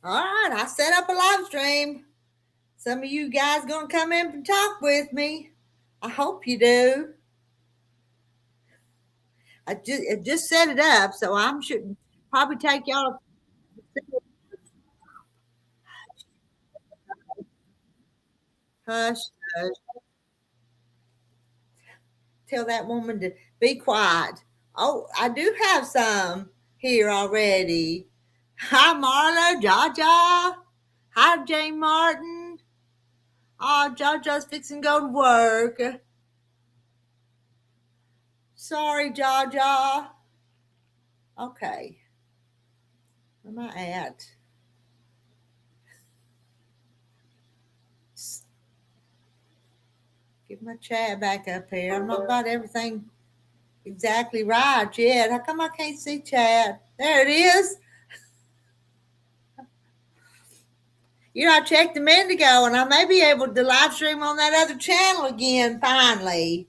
All right, I set up a live stream. Some of you guys gonna come in and talk with me. I hope you do. I just set it up, so I'm should probably take y'all. Hush, hush. Tell that woman to be quiet. Oh, I do have some here already. Hi, Marla, Jaja. Hi, Jane Martin. Oh, Jaja's fixing to go to work. Sorry, Jaja. Okay, where am I at? Get my chat back up here. I'm not got everything exactly right yet. How come I can't see chat? There it is. I checked a minute ago and I may be able to live stream on that other channel again finally.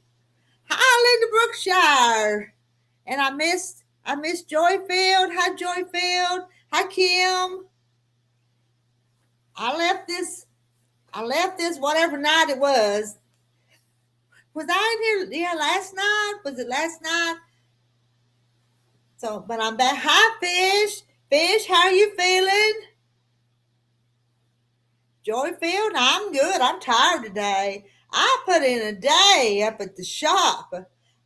Hi, Linda Brookshire. And I missed Joyfield. Hi, Joyfield. Hi, Kim. I left this whatever night it was. Was I in here? Yeah, last night. Was it last night? So, but I'm back. Hi, Fish. Fish, how are you feeling? Joyfield, I'm good. I'm tired today. I put in a day up at the shop.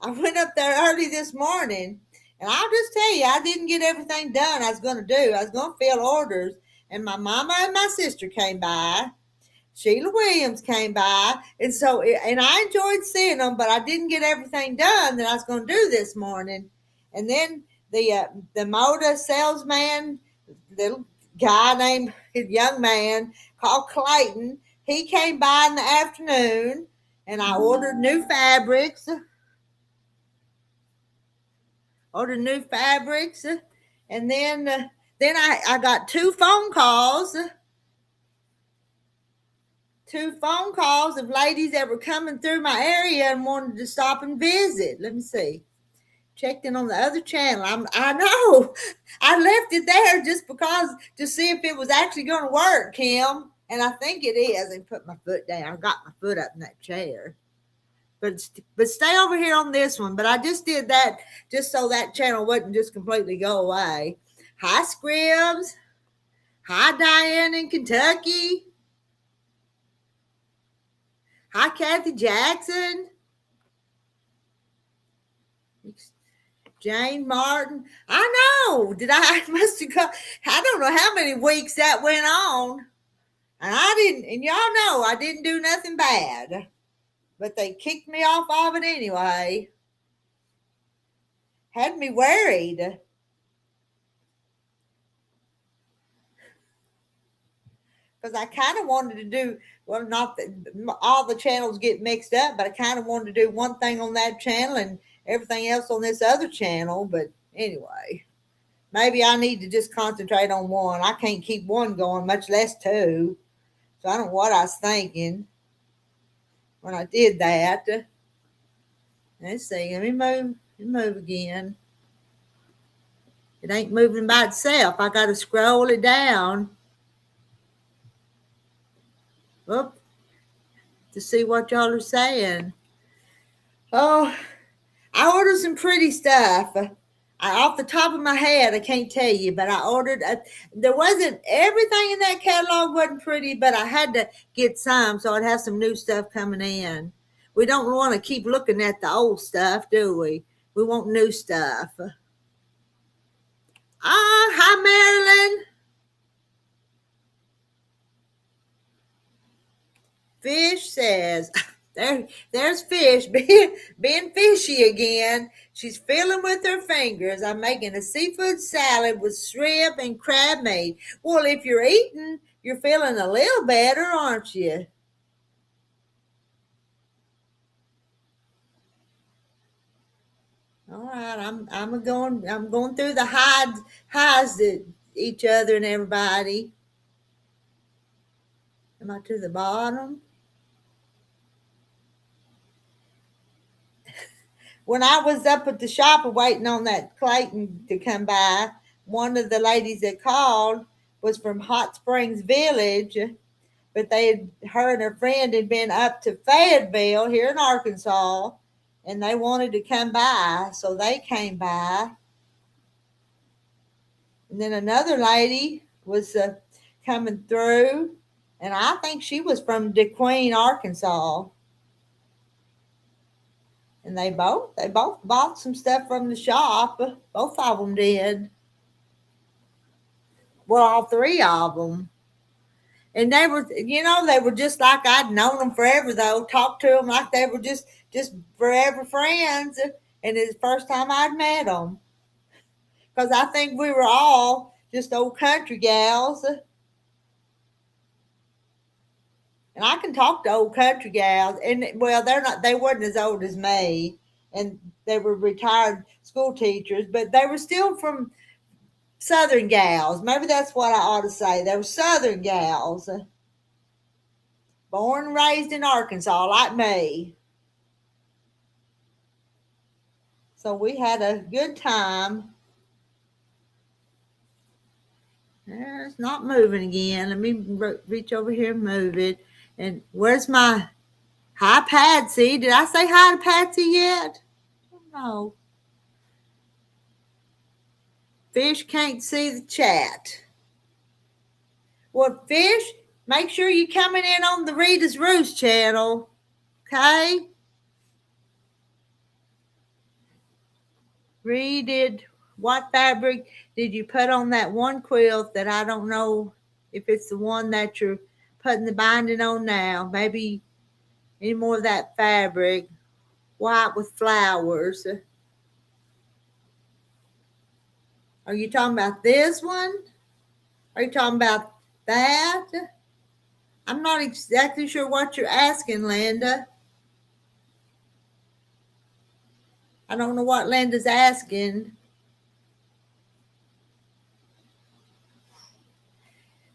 I went up there early this morning, and I'll just tell you, I didn't get everything done I was going to do. I was going to fill orders, and my mama and my sister came by. Sheila Williams came by, and I enjoyed seeing them, but I didn't get everything done that I was going to do this morning. And then the motor salesman, little guy named young man called Clayton, he came by in the afternoon, and I ordered new fabrics. And then I got two phone calls of ladies that were coming through my area and wanted to stop and visit. Let me see. Checked in on the other channel. I know. I left it there just because to see if it was actually going to work, Kim. And I think it is. And put my foot down. I got my foot up in that chair. But stay over here on this one. But I just did that just so that channel wouldn't just completely go away. Hi, Scribs. Hi, Diane in Kentucky. Hi, Kathy Jackson. Jane Martin. I know. I must have got, I don't know how many weeks that went on. And I didn't, and y'all know I didn't do nothing bad. But they kicked me off of it anyway. Had me worried. Because I kind of wanted to do, well, not that all the channels get mixed up, but I kind of wanted to do one thing on that channel and everything else on this other channel. But anyway, maybe I need to just concentrate on one. I can't keep one going, much less two. So I don't know what I was thinking when I did that. Let's see. Let me move again. It ain't moving by itself. I got to scroll it down. Whoop, to see what y'all are saying. Oh, I ordered some pretty stuff. Off the top of my head, I can't tell you, but I ordered. There wasn't everything in that catalog wasn't pretty, but I had to get some, so I'd have some new stuff coming in. We don't want to keep looking at the old stuff, do we? We want new stuff. Hi, Marilyn. Fish says, there's Fish being fishy again. She's fiddling with her fingers. I'm making a seafood salad with shrimp and crab meat. Well, if you're eating, you're feeling a little better, aren't you? All right, I'm going through the highs to each other and everybody. Am I to the bottom? When I was up at the shop waiting on that Clayton to come by, one of the ladies that called was from Hot Springs Village, but her and her friend had been up to Fayetteville here in Arkansas, and they wanted to come by, so they came by. And then another lady was coming through, and I think she was from DeQueen, Arkansas. And they both bought some stuff from the shop. Both of them did. Well, all three of them. And they were just like I'd known them forever, though. Talked to them like they were just forever friends. And it's the first time I'd met them. Because I think we were all just old country gals. And I can talk to old country gals. And, well, they weren't as old as me. And they were retired school teachers. But they were still from Southern gals. Maybe that's what I ought to say. They were Southern gals. Born and raised in Arkansas, like me. So we had a good time. It's not moving again. Let me reach over here and move it. And where's my hi, Patsy? Did I say hi to Patsy yet? No. Fish can't see the chat. Well, Fish, make sure you're coming in on the Rita's Roost channel. Okay? What fabric did you put on that one quilt that I don't know if it's the one that you're putting the binding on now? Maybe any more of that fabric, white with flowers. Are you talking about this one? Are you talking about that? I'm not exactly sure what you're asking, Linda. I don't know what Linda's asking.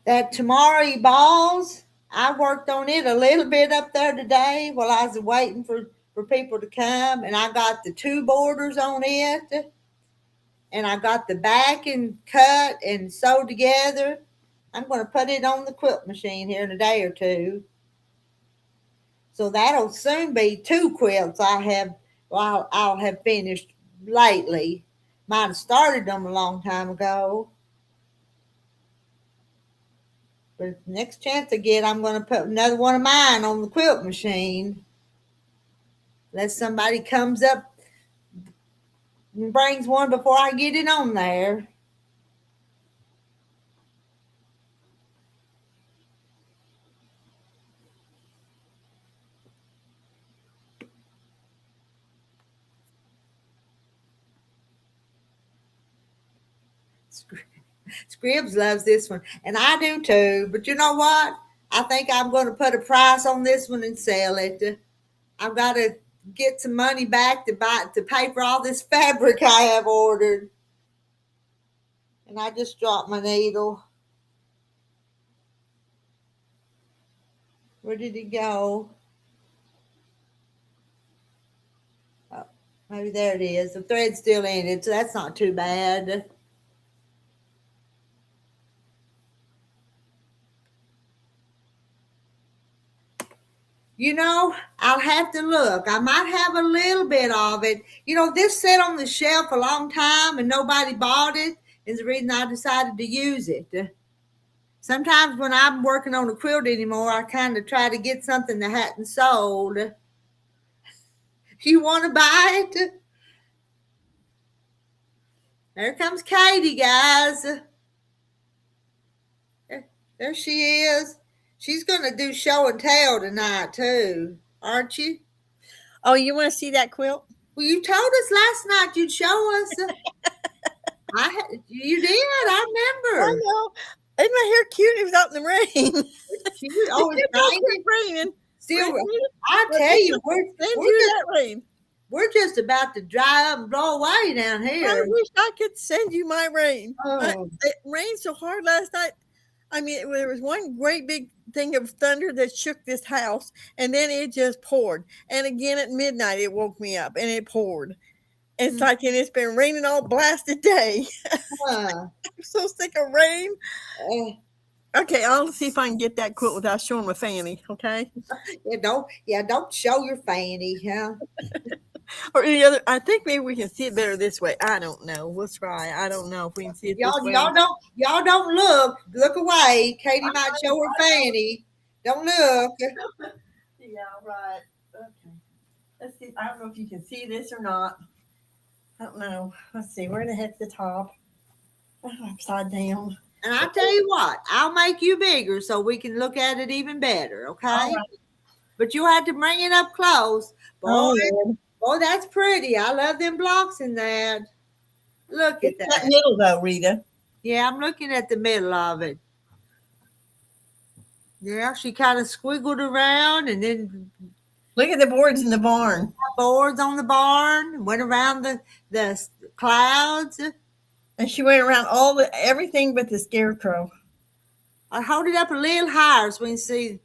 That Tamari balls, I worked on it a little bit up there today while I was waiting for people to come, and I got the 2 borders on it, and I got the backing cut and sewed together. I'm going to put it on the quilt machine here in a day or two. So that'll soon be 2 quilts I'll have finished lately. Might have started them a long time ago. But next chance I get, I'm going to put another one of mine on the quilt machine. Unless somebody comes up and brings one before I get it on there. Scribs loves this one, and I do too. But you know what? I think I'm going to put a price on this one and sell it. I've got to get some money back to pay for all this fabric I have ordered. And I just dropped my needle. Where did it go? Oh, maybe there it is. The thread's still in it, so that's not too bad. I'll have to look. I might have a little bit of it. This sat on the shelf a long time and nobody bought it. Is the reason I decided to use it. Sometimes when I'm working on a quilt anymore, I kind of try to get something that hadn't sold. You want to buy it? There comes Katie, guys. There she is. She's going to do show and tell tonight, too. Aren't you? Oh, you want to see that quilt? Well, you told us last night you'd show us. You did. I remember. I know. Isn't my hair cute? It was out in the rain. It's cute. Oh, it's raining. Still, I tell you, we're just about to dry up and blow away down here. I wish I could send you my rain. It rained so hard last night. I mean, there was one great big thing of thunder that shook this house, and then it just poured. And again at midnight, it woke me up, and it poured. It's like, and it's been raining all blasted day. so sick of rain. Uh, Okay, I'll see if I can get that quilt without showing my fanny. Okay, don't show your fanny, huh? or any other. I think maybe we can see it better this way. I don't know. We'll try. I don't know if we can see it this Y'all, way. y'all don't look away. Katie might show her fanny. Don't look. Yeah, right. Okay. Let's see. I don't know if you can see this or not. I don't know. Let's see. Where the heck's the top? Oh, upside down. And I tell you what, I'll make you bigger so we can look at it even better, okay? All right. But you had to bring it up close. Boy, Oh, boy, that's pretty. I love them blocks in that. Look at it's that that. middle though, Rita. Yeah, I'm looking at the middle of it. Yeah, she kind of squiggled around and then Look at the boards in the barn. boards on the barn, went around the clouds. And she went around everything but the scarecrow. I hold it up a little higher so we can see.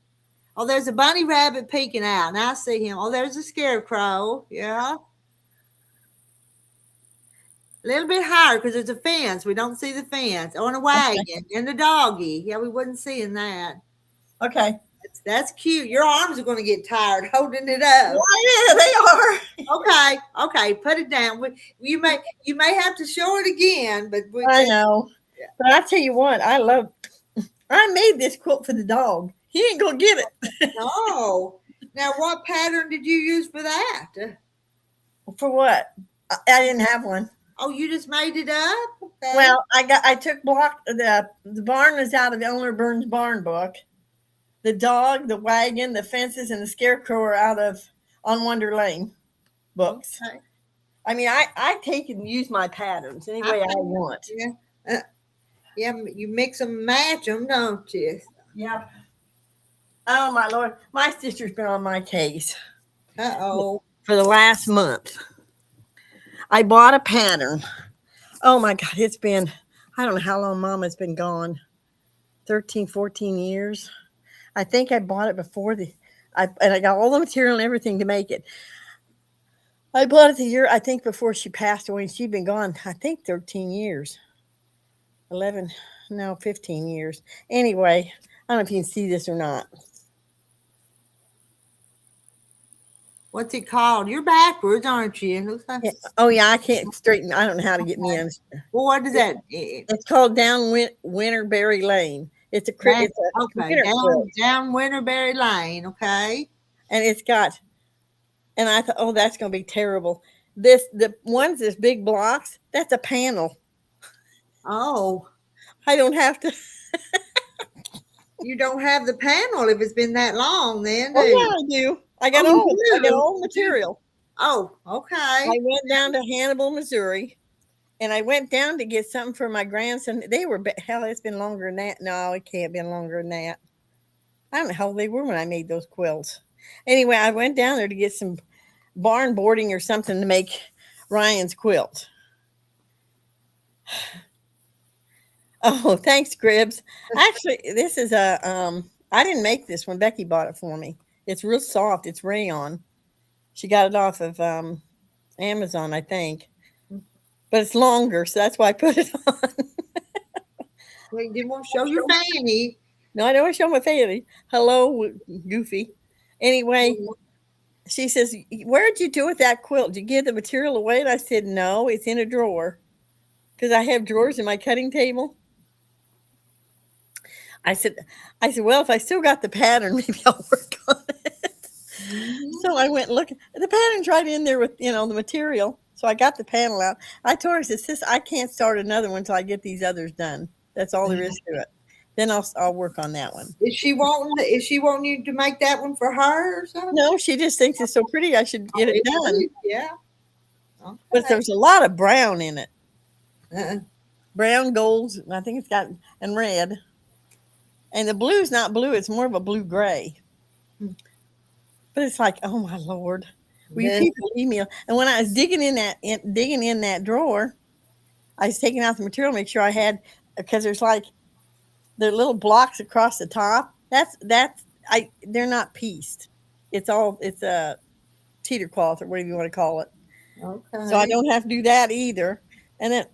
Oh, there's a bunny rabbit peeking out. Now I see him. Oh, there's a scarecrow. Yeah. A little bit higher because there's a fence. We don't see the fence. On a wagon and the doggy. Yeah, we wasn't seeing that. Okay. That's cute. Your arms are going to get tired holding it up. Oh, yeah, they are. Okay. Put it down. You may have to show it again, but I know. Yeah. But I tell you what, I made this quilt for the dog. He ain't gonna get it. Oh. Now what pattern did you use for that? For what? I didn't have one. Oh, you just made it up? Okay. Well, I took the barn was out of the Eleanor Burns barn book. The dog, the wagon, the fences, and the scarecrow are out of On Wonder Lane books. Okay. I mean, I take and use my patterns any way I want. Yeah. Yeah, you mix them and match them, don't you? Yeah. Oh, my Lord. My sister's been on my case. Uh-oh. For the last month. I bought a pattern. Oh, my God. It's been, I don't know how long Mama's been gone. 13, 14 years. I think I bought it before and I got all the material and everything to make it. I bought it the year, I think, before she passed away. She'd been gone, I think, 13 years. 15 years. Anyway, I don't know if you can see this or not. What's it called? You're backwards, aren't you? Looks like... Oh, yeah, I can't straighten. I don't know how to get me in. Well, what is that? It's called Down Winterberry Lane. It's a okay. Down Winterberry Lane, okay. And it's got, and I thought, oh, that's going to be terrible. The ones, this big blocks, that's a panel. Oh. I don't have to. You don't have the panel if it's been that long, then. Oh, yeah, I do. I got all material. Oh, okay. I went down to Hannibal, Missouri. And I went down to get something for my grandson. They were, hell, it's been longer than that. No, it can't be longer than that. I don't know how old they were when I made those quilts. Anyway, I went down there to get some barn boarding or something to make Ryan's quilt. Oh, thanks, Gribbs. Actually, this is I didn't make this one. Becky bought it for me. It's real soft. It's rayon. She got it off of Amazon, I think. But it's longer, so that's why I put it on. Well, you didn't want to show your fanny. No, I don't want to show my fanny. Hello, Goofy. Anyway, she says, where'd you do with that quilt? Did you give the material away? And I said, no, it's in a drawer. Because I have drawers in my cutting table. I said, well, if I still got the pattern, maybe I'll work on it. Mm-hmm. So I went looking. The pattern's right in there with, the material. So I got the panel out. I told her, I said, sis, I can't start another one until I get these others done. That's all there is to it. Then I'll work on that one. Is she wanting you to make that one for her or something? No, she just thinks it's so pretty. I should get it done. Yeah. Okay. But there's a lot of brown in it. Brown, gold, I think it's got, and red. And the blue's not blue. It's more of a blue gray. But it's like, oh my Lord. Will you people leave me? And when I was digging in that drawer, I was taking out the material to make sure I had, because there's like the little blocks across the top. They're not pieced. It's a teeter cloth or whatever you want to call it. Okay. So I don't have to do that either. And then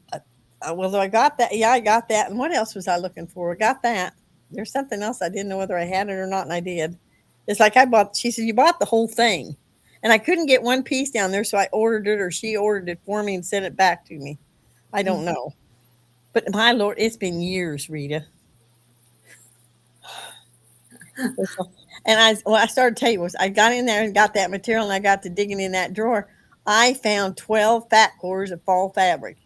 Well, I got that. Yeah, I got that. And what else was I looking for? I got that. There's something else I didn't know whether I had it or not, and I did. It's like I bought. She said you bought the whole thing, and I couldn't get one piece down there, so I ordered it, or she ordered it for me and sent it back to me. I don't know, but my lord, it's been years, Rita. And I started to tell you was I got in there and got that material, and I got to digging in that drawer. I found 12 fat quarters of fall fabric.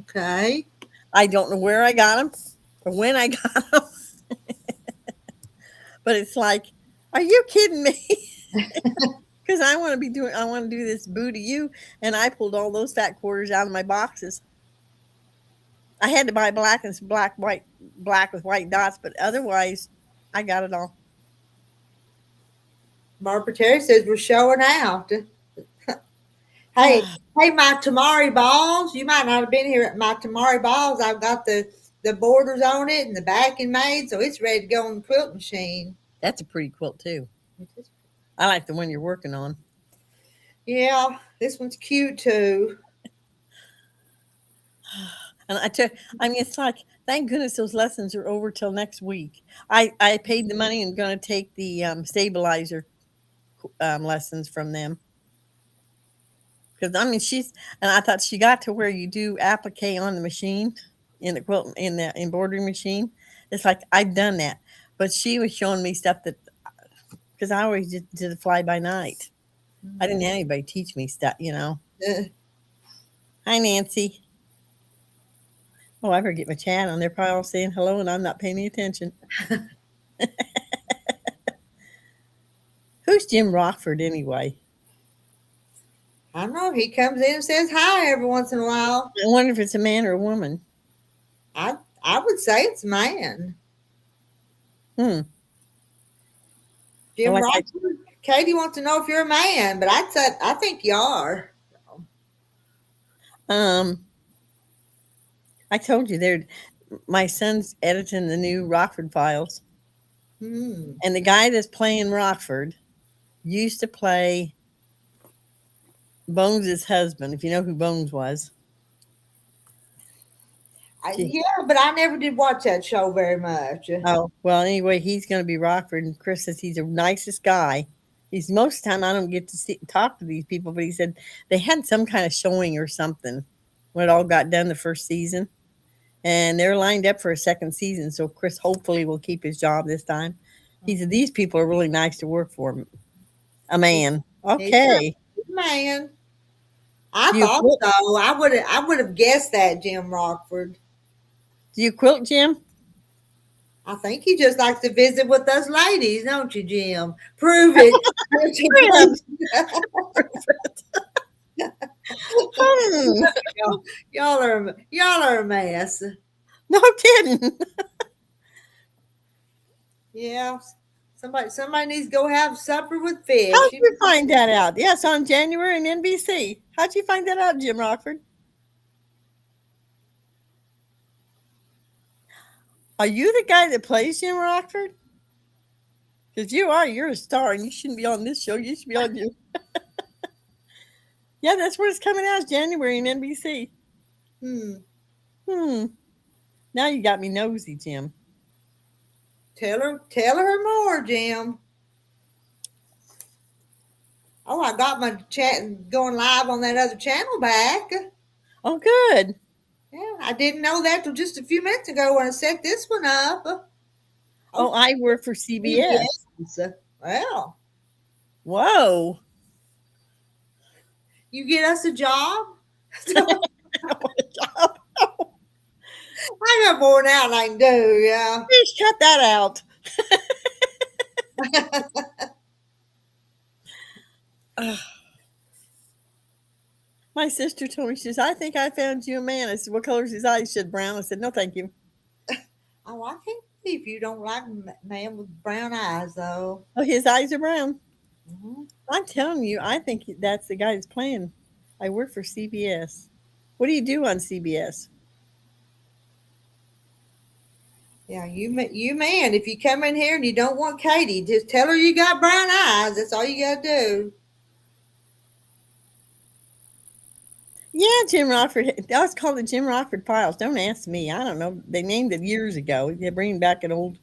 Okay. I don't know where I got them or when I got them, but it's like, are you kidding me? Because I want to be doing, I want to do this boo to you, and I pulled all those fat quarters out of my boxes. I had to buy black and black with white dots, but otherwise, I got it all. Barbara Terry says we're showing out. Hey, hey, my tamari balls. You might not have been here at my tamari balls. I've got the borders on it and the backing made, so it's ready to go on the quilt machine. That's a pretty quilt too. I like the one you're working on. Yeah, this one's cute too. And I mean, it's like, thank goodness those lessons are over till next week. I paid the money and going to take the stabilizer lessons from them. Because I mean, and I thought she got to where you do applique on the machine in the quilt in the embroidery machine. It's like I've done that, but she was showing me stuff that because I always just did it fly by night. I didn't have anybody teach me stuff, you know. Hi, Nancy. Oh, I forget my chat on. They're probably all saying hello, and I'm not paying any attention. Who's Jim Rockford anyway? I don't know. He comes in and says hi every once in a while. I wonder if it's a man or a woman. I would say it's a man. Hmm. Jim Rockford. Katie wants to know if you're a man, but I think you are. I told you my son's editing the new Rockford Files. And the guy that's playing Rockford used to play Bones' husband, if you know who Bones was. Yeah, but I never did watch that show very much. Oh, well, anyway, he's going to be Rockford, and Chris says he's the nicest guy. He's most of the time I don't get to talk to these people, but he said they had some kind of showing or something when it all got done the first season. And they're lined up for a second season, so Chris hopefully will keep his job this time. He said these people are really nice to work for. A man, okay, man. I thought so. I would have guessed that, Jim Rockford. Do you quilt, Jim? I think he just likes to visit with us ladies, don't you, Jim? Prove it. Y'all are a mess. No kidding. Yeah. Somebody needs to go have supper with fish. How'd you find that out? Yes, on January and NBC. How'd you find that out, Jim Rockford? Are you the guy that plays Jim Rockford? Because you're a star, and you shouldn't be on this show. You should be on you. Yeah, that's where it's coming out, January and NBC. Now you got me nosy, Jim. Tell her more, Jim. Oh, I got my chat going live on that other channel back. Oh, good. Yeah, I didn't know that till just a few minutes ago when I set this one up. Oh, I work for CBS. Well. Whoa. You get us a job? I got more now than I can do, yeah. Please cut that out. My sister told me, she says, I think I found you a man. I said, what color's his eyes? She said, brown. I said, no, thank you. Oh, I can't believe you don't like a man with brown eyes, though. Oh, his eyes are brown. I'm telling you, I think that's the guy that's playing. I work for CBS. What do you do on CBS? Yeah, you man, if you come in here and you don't want Katie, just tell her you got brown eyes. That's all you got to do. Yeah, Jim Rockford. That was called the Jim Rockford Files. Don't ask me. I don't know. They named it years ago. They're bringing back an old.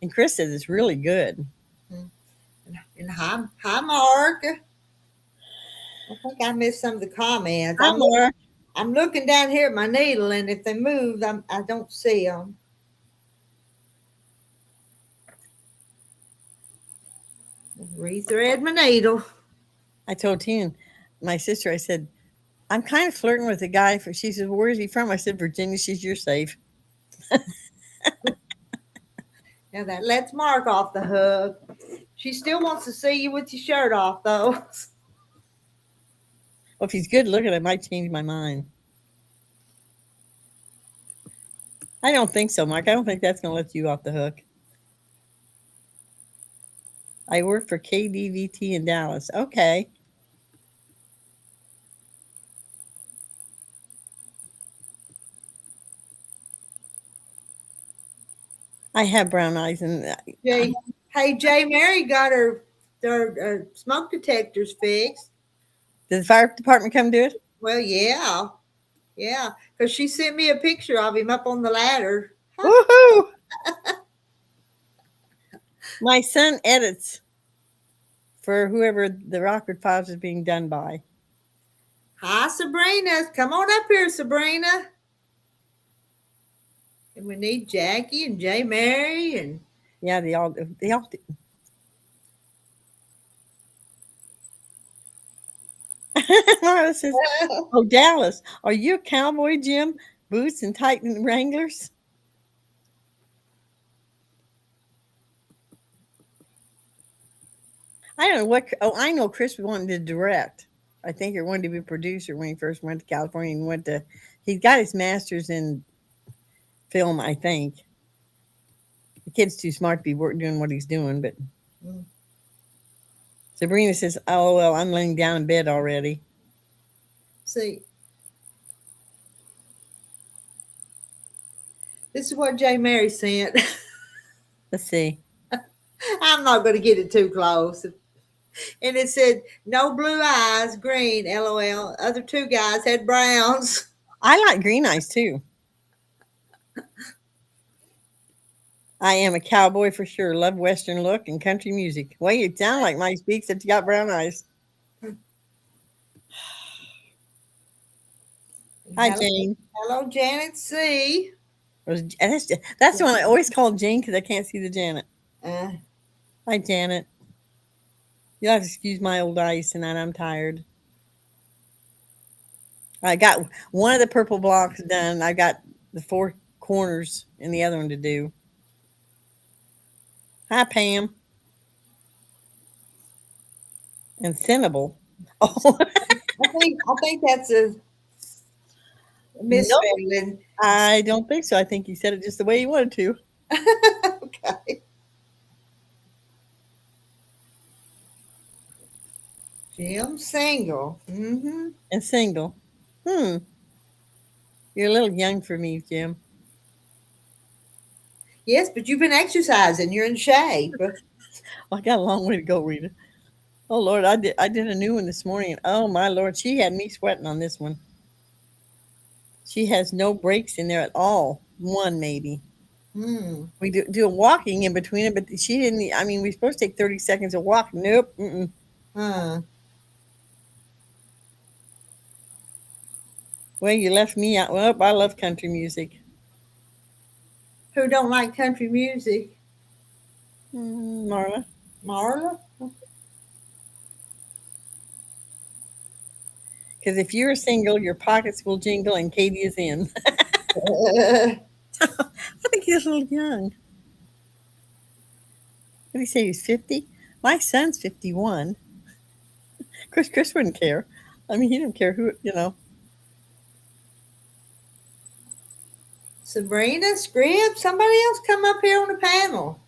And Chris says it's really good. And hi, Mark. I think I missed some of the comments. Hi, Mark. I'm looking down here at my needle, and if they move, I don't see them. Rethread my needle. I told Tina, my sister, I said, I'm kind of flirting with a guy. She says, where is he from? I said, Virginia. She says, you're safe. Now that lets Mark off the hook. She still wants to see you with your shirt off, though. Well, if he's good looking, I might change my mind. I don't think so, Mark. I don't think that's going to let you off the hook. I work for KDVT in Dallas. Okay. I have brown eyes, and hey, Jay Mary got her smoke detectors fixed. Did the fire department come do it? Well, yeah, because she sent me a picture of him up on the ladder. Woohoo! My son edits for whoever the Rockford Files is being done by. Hi, Sabrina. Come on up here, Sabrina. And we need Jackie and Jay Mary and yeah, they all do. Marla says, "Oh, Dallas, are you a cowboy, Jim? Boots and Titan Wranglers?" I don't know what. Oh, I know Chris wanted to direct. I think he wanted to be a producer when he first went to California and went to. He got his master's in film, I think. The kid's too smart to be doing what he's doing, but Sabrina says, "Oh well, I'm laying down in bed already." See, this is what Jay Mary sent. Let's see. I'm not going to get it too close. And it said, "No blue eyes, green, LOL. Other two guys had browns." I like green eyes too. I am a cowboy for sure. Love Western look and country music. Well, you sound like Mike Speaks, except you got brown eyes. Hi, Jane. Hello, Janet C. That's the one I always call Jane because I can't see the Janet. Hi, Janet. You'll have to excuse my old eyes tonight. I'm tired. I got one of the purple blocks done. I got the 4 corners and the other one to do. Hi, Pam. And Cinnable. Oh, I think that's a misspelling. Nope. I don't think so. I think you said it just the way you wanted to. Okay. Jim single. Mm-hmm. And single. You're a little young for me, Jim. Yes, but you've been exercising. You're in shape. Well, I got a long way to go, Rita. Oh Lord, I did a new one this morning. Oh my Lord, she had me sweating on this one. She has no breaks in there at all. One maybe. We do a walking in between it, but she didn't. I mean, we're supposed to take 30 seconds to walk. Nope. Well, you left me out. Well, I love country music. Who don't like country music? Marla. Marla? Because if you're single, your pockets will jingle and Katie is in. I think he's a little young. What did he say? He's 50? My son's 51. Chris wouldn't care. I mean, he didn't care who, Sabrina, Scribb, somebody else come up here on the panel.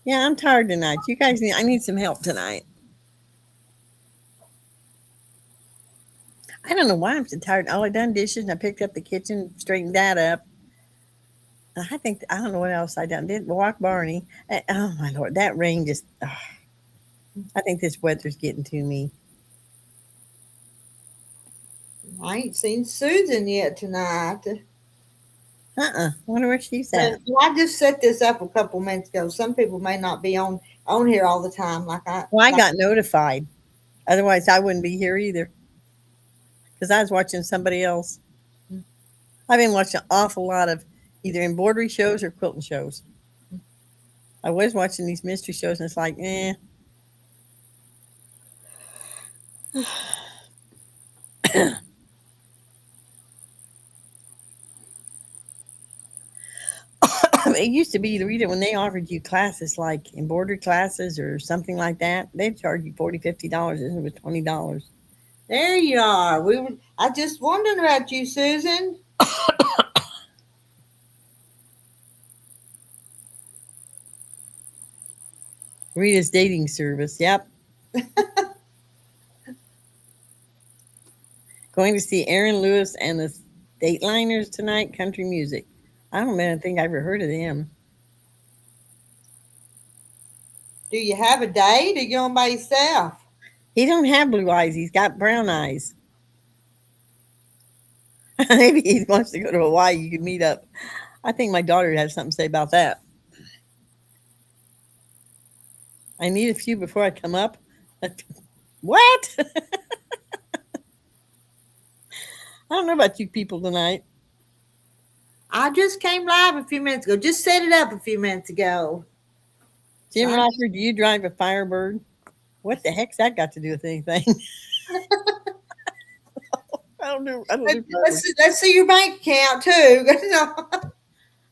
Yeah, I'm tired tonight. You guys I need some help tonight. I don't know why I'm so tired. Oh, I done dishes and I picked up the kitchen, straightened that up. I don't know what else I done. Did walk Barney. Oh my Lord, that rain just. I think this weather's getting to me. I ain't seen Susan yet tonight. Wonder where she's But at. I just set this up a couple minutes ago. Some people may not be on here all the time, like I. Well, I Like, got notified. Otherwise, I wouldn't be here either because I was watching somebody else. I've been watching an awful lot of either embroidery shows or quilting shows. I was watching these mystery shows, and it's like, eh. It used to be the reader when they offered you classes like embroidery classes or something like that, they'd charge you $40, $50, isn't it, with $20. there you are. I just wondering about you, Susan. Rita's dating service. Yep. Going to see Aaron Lewis and the Stateliners tonight. Country music. I don't even think I ever heard of them. Do you have a date or you going by yourself? He don't have blue eyes. He's got brown eyes. Maybe he wants to go to Hawaii. You could meet up. I think my daughter has something to say about that. I need a few before I come up. What? I don't know about you people tonight. I just came live a few minutes ago. Just set it up a few minutes ago. Jim Sorry. Rocker, do you drive a Firebird? What the heck's that got to do with anything? I don't know. Let's see your bank account too.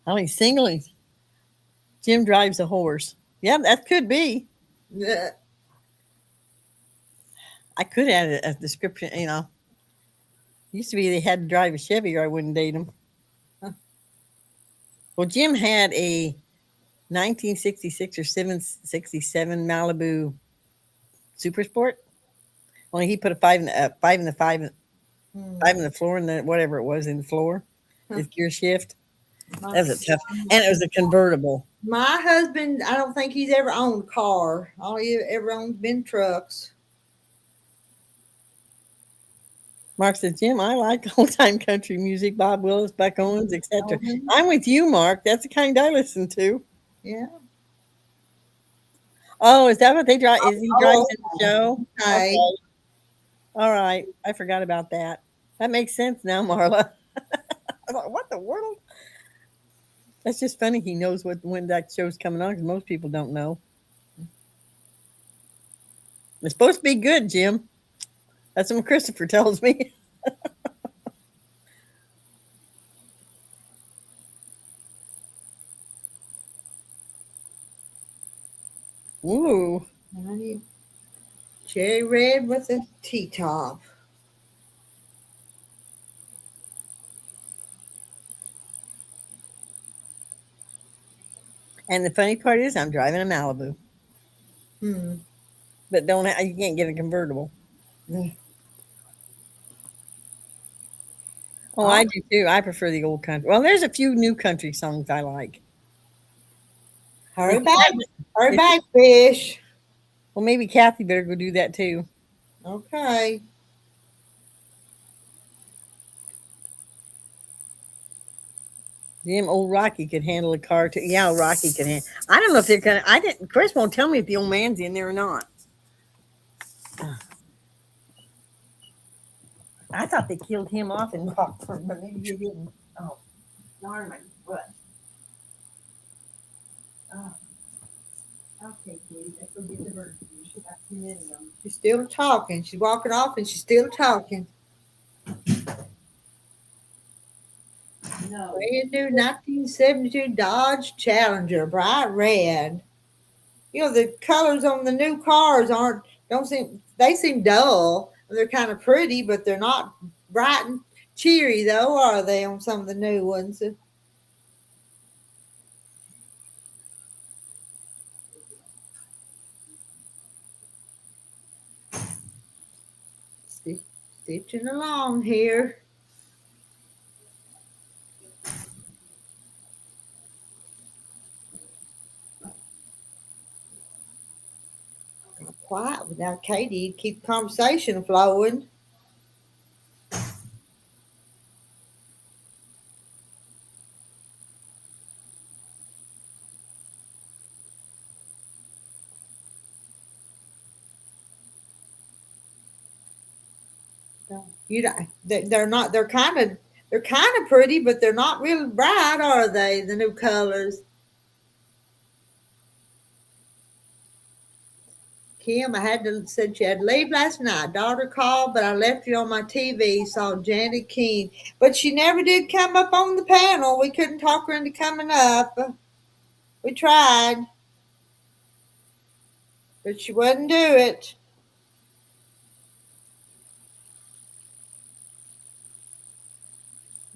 I mean, singly. Jim drives a horse. Yeah, that could be. I could add a description, you know. Used to be they had to drive a Chevy or I wouldn't date him. Well, Jim had a 1966 or 767 Malibu Super Sport. Only he put a five in the floor and the whatever it was in the floor. His gear shift. That was a tough, and it was a convertible. My husband, I don't think he's ever owned a car. All he ever owned been trucks. Mark says, Jim, I like old time country music, Bob Willis, Buck Owens, etc. I'm with you, Mark. That's the kind I listen to. Yeah. Oh, is that what they drive? Is he drives in the show? Okay. All right. I forgot about that. That makes sense now, Marla. I thought, what the world? That's just funny. He knows when that show's coming on because most people don't know. It's supposed to be good, Jim. That's what Christopher tells me. Ooh. Cherry red with a T-top. And the funny part is I'm driving a Malibu. But you can't get a convertible. Oh, I do too. I prefer the old country. Well, there's a few new country songs I like. Hurry back, fish. Well, maybe Kathy better go do that too. Okay. Jim, old Rocky could handle a car too. Yeah, old Rocky can handle. I don't know if they're gonna. I didn't. Chris won't tell me if the old man's in there or not. I thought they killed him off in Rockford, but maybe they didn't. Oh, darn my butt. Oh. Okay, Katie, let's go get the bird. She got too many of them. She's still talking. She's walking off and she's still talking. No. Brand new 1972 Dodge Challenger, bright red. You know, the colors on the new cars they seem dull. They're kind of pretty, but they're not bright and cheery though, are they, on some of the new ones? Stitching along here. Quiet without Katie, keep the conversation flowing. You don't, they're not, they're kind of pretty, but they're not really bright, are they? The new colors. Kim, I had to said she had to leave last night. Daughter called, but I left you on my TV. Saw Janet King, but she never did come up on the panel. We couldn't talk her into coming up. We tried, but she wouldn't do it.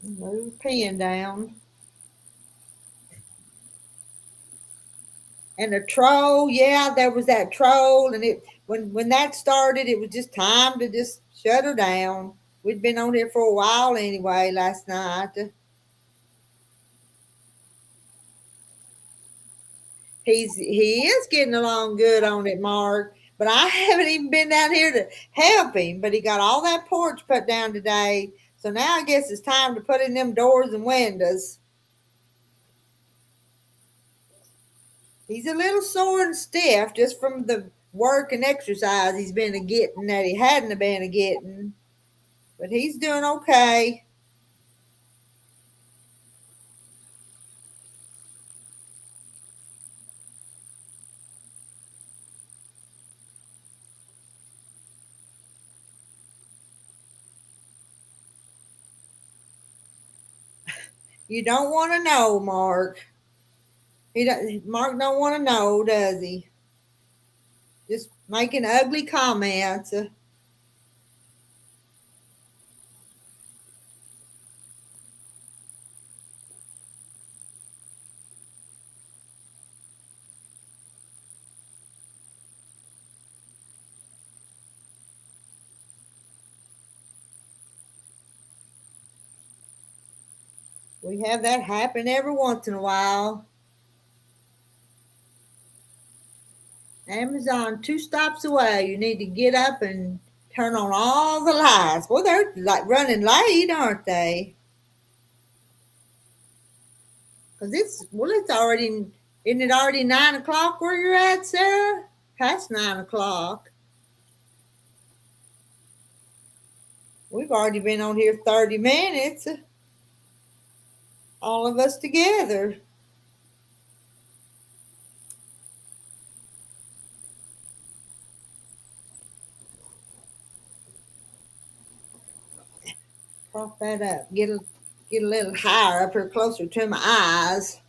Move the pen down. And a troll, yeah, there was that troll, and it when that started, it was just time to just shut her down. We'd been on here for a while anyway last night. He is getting along good on it, Mark. But I haven't even been down here to help him. But he got all that porch put down today. So now I guess it's time to put in them doors and windows. He's a little sore and stiff just from the work and exercise he's been a getting that he hadn't been a getting. But he's doing okay. You don't want to know, Mark. Mark don't want to know, does he? Just making ugly comments. We have that happen every once in a while. Amazon 2 stops away. You need to get up and turn on all the lights. Well, they're like running late, aren't they? Because it's already, isn't it already 9 o'clock where you're at, Sarah? Past 9 o'clock. We've already been on here 30 minutes, all of us together. Prop that up. Get a little higher up here, closer to my eyes.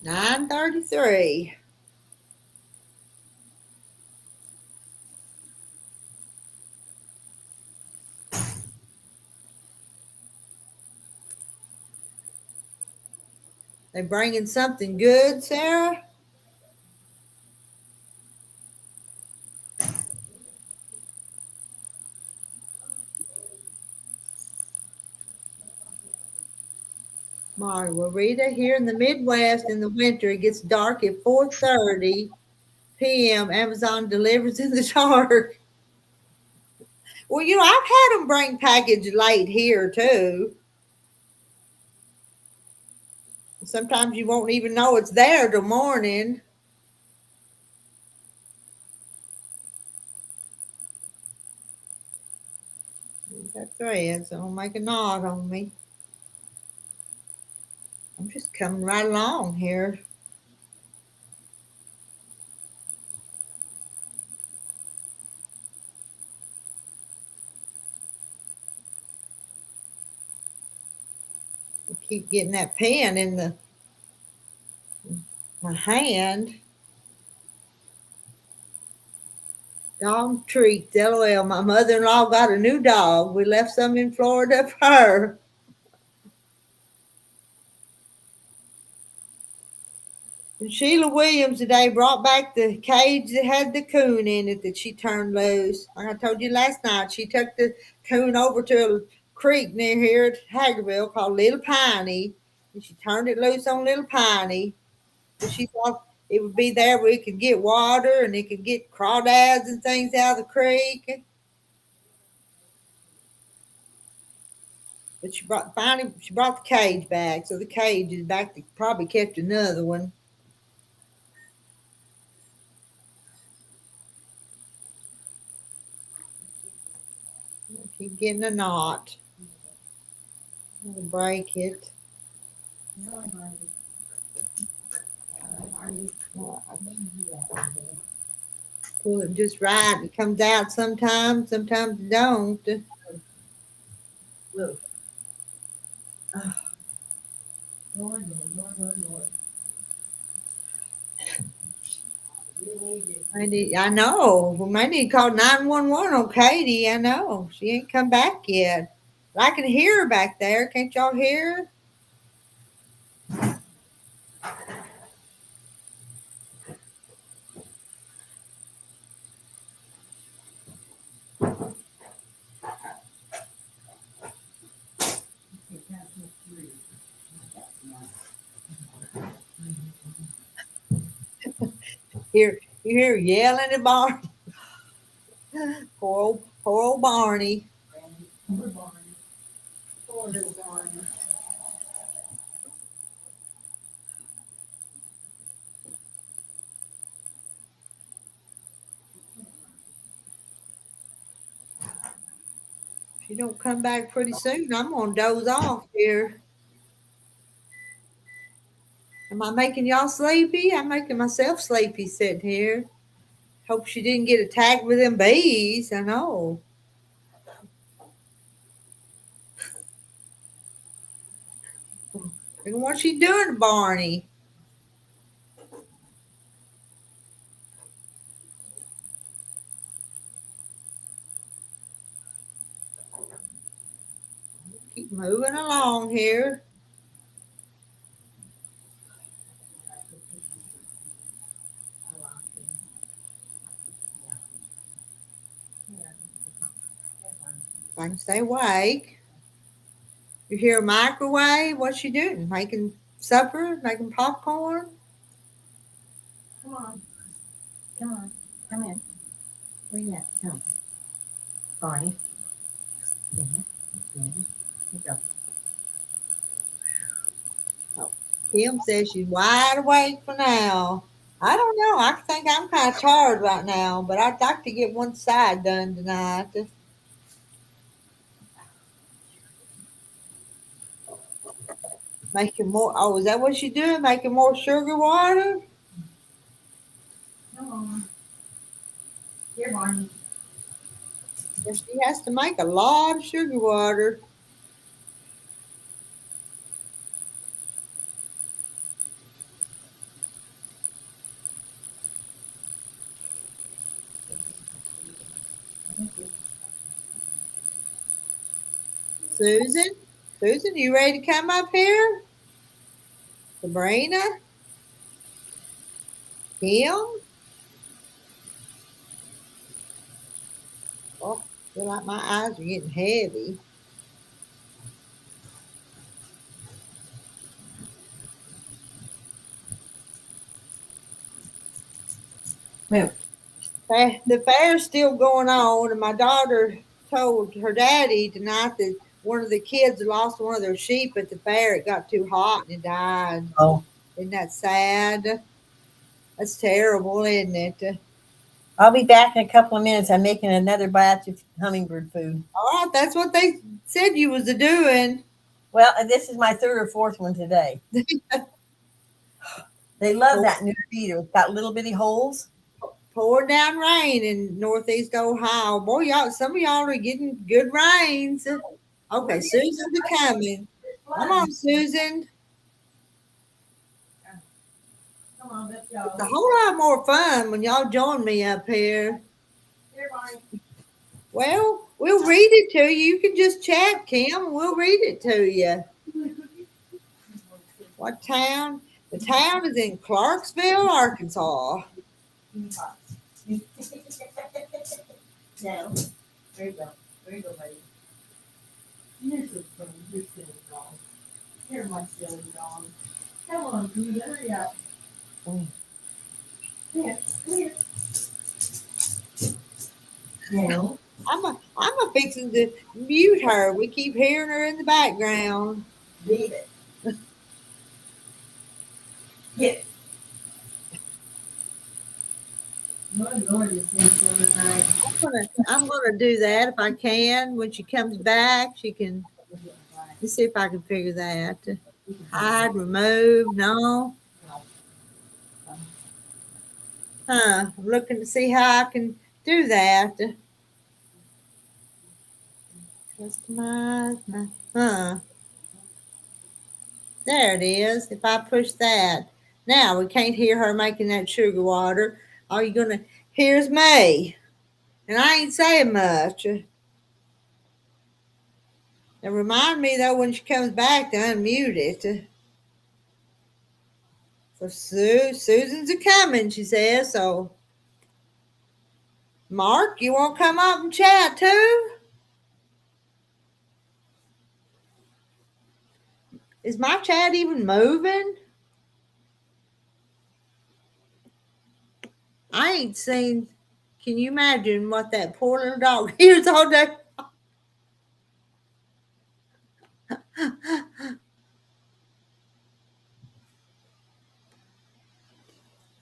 $9:33. They bringing something good, Sarah? Well, Rita, here in the Midwest in the winter, it gets dark at 4:30 p.m. Amazon delivers in the dark. Well, I've had them bring package late here too. Sometimes you won't even know it's there till morning. That thread, so don't make a knot on me. I'm just coming right along here. I keep getting that pen in my hand. Dog treats, LOL. My mother-in-law got a new dog. We left some in Florida for her. And Sheila Williams today brought back the cage that had the coon in it that she turned loose. Like I told you last night, she took the coon over to a creek near here at Hagerville called Little Piney, and she turned it loose on Little Piney. And she thought it would be there where it could get water and it could get crawdads and things out of the creek. But she brought the cage back, so the cage is back to probably catch another one. Keep getting a knot. I'll break it. Pull it just right. It comes out sometimes it don't. Look. Oh. Lord, Lord, Lord, Lord. I know. We may need to call 911 on Katie. I know. She ain't come back yet. But I can hear her back there. Can't y'all hear her? You hear yelling at Barney. Poor old Barney. Poor Barney. Poor little Barney. If she don't come back pretty soon, I'm gonna doze off here. Am I making y'all sleepy? I'm making myself sleepy sitting here. Hope she didn't get attacked with them bees. I know. Look at what she doing to Barney. Keep moving along here. If I can stay awake. You hear a microwave? What's she doing? Making supper? Making popcorn? Come on. Come on. Come in. Where you at? Come. Barney. Yeah. Yeah. Here you go. Kim says she's wide awake for now. I don't know. I think I'm kind of tired right now, but I'd like to get one side done tonight. Making more. Oh, is that what she's doing? Making more sugar water? Come on. Here, Barney. Well, she has to make a lot of sugar water. Susan? Susan, you ready to come up here? Sabrina? Kim? Oh, I feel like my eyes are getting heavy. Move. The fair's still going on, and my daughter told her daddy tonight that one of the kids lost one of their sheep at the fair. It got too hot and it died. Oh. Isn't that sad? That's terrible, isn't it? I'll be back in a couple of minutes. I'm making another batch of hummingbird food. All right, that's what they said you was doing. Well, this is my third or fourth one today. They love that new feeder. It's got little bitty holes. Pouring down rain in northeast Ohio. Boy, y'all, some of y'all are getting good rains. Okay, Susan's coming. Come on, Susan. Come on, let's go. It's a whole lot more fun when y'all join me up here. Here, Barney. Well, we'll read it to you. You can just chat, Kim, and we'll read it to you. What town? The town is in Clarksville, Arkansas. No. There you go. There you go, buddy. You're so funny. You're silly dog. You're my silly dog. Come on, dude. Hurry up. Come here. Come here. No. I'm a fixing to mute her. We keep hearing her in the background. Leave it. Get. My Lord is in for tonight. I'm gonna do that if I can. When she comes back, she can. Let's see if I can figure that. Hide, remove, no. I'm looking to see how I can do that. Customize my. There it is. If I push that, now we can't hear her making that sugar water. All you're gonna hear is me, and I ain't saying much. Now remind me though when she comes back to unmute it. So Susan's a coming, she says. So Mark, you want to come up and chat too? Is my chat even moving? I ain't seen. Can you imagine what that poor little dog hears all day?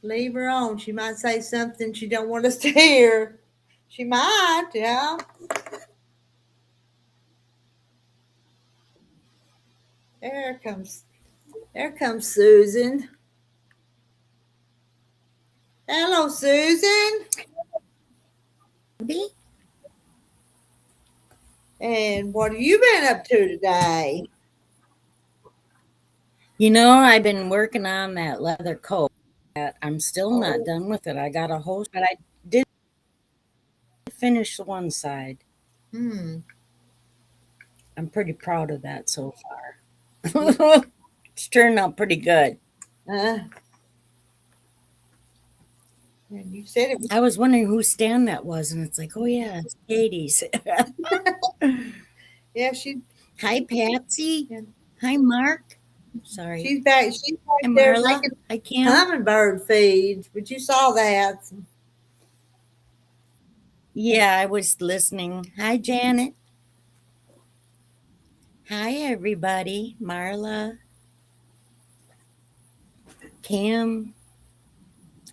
Leave her on. She might say something she don't want us to hear. She might, yeah. There comes Susan. Hello, Susan. And what have you been up to today? You know, I've been working on that leather coat. I'm still not done with it. I got a whole, but I did finish the one side. Hmm. I'm pretty proud of that so far. It's turned out pretty good. And you said it was. I was wondering whose stand that was, and it's like, oh yeah, it's Katie's. Yeah, she. Hi, Patsy. Yeah. Hi, Mark. Sorry. She's back. She's back Hi, there Marla. making Hi, Kim. hummingbird feeds. But you saw that. Yeah, I was listening. Hi, Janet. Hi, everybody. Marla. Kim.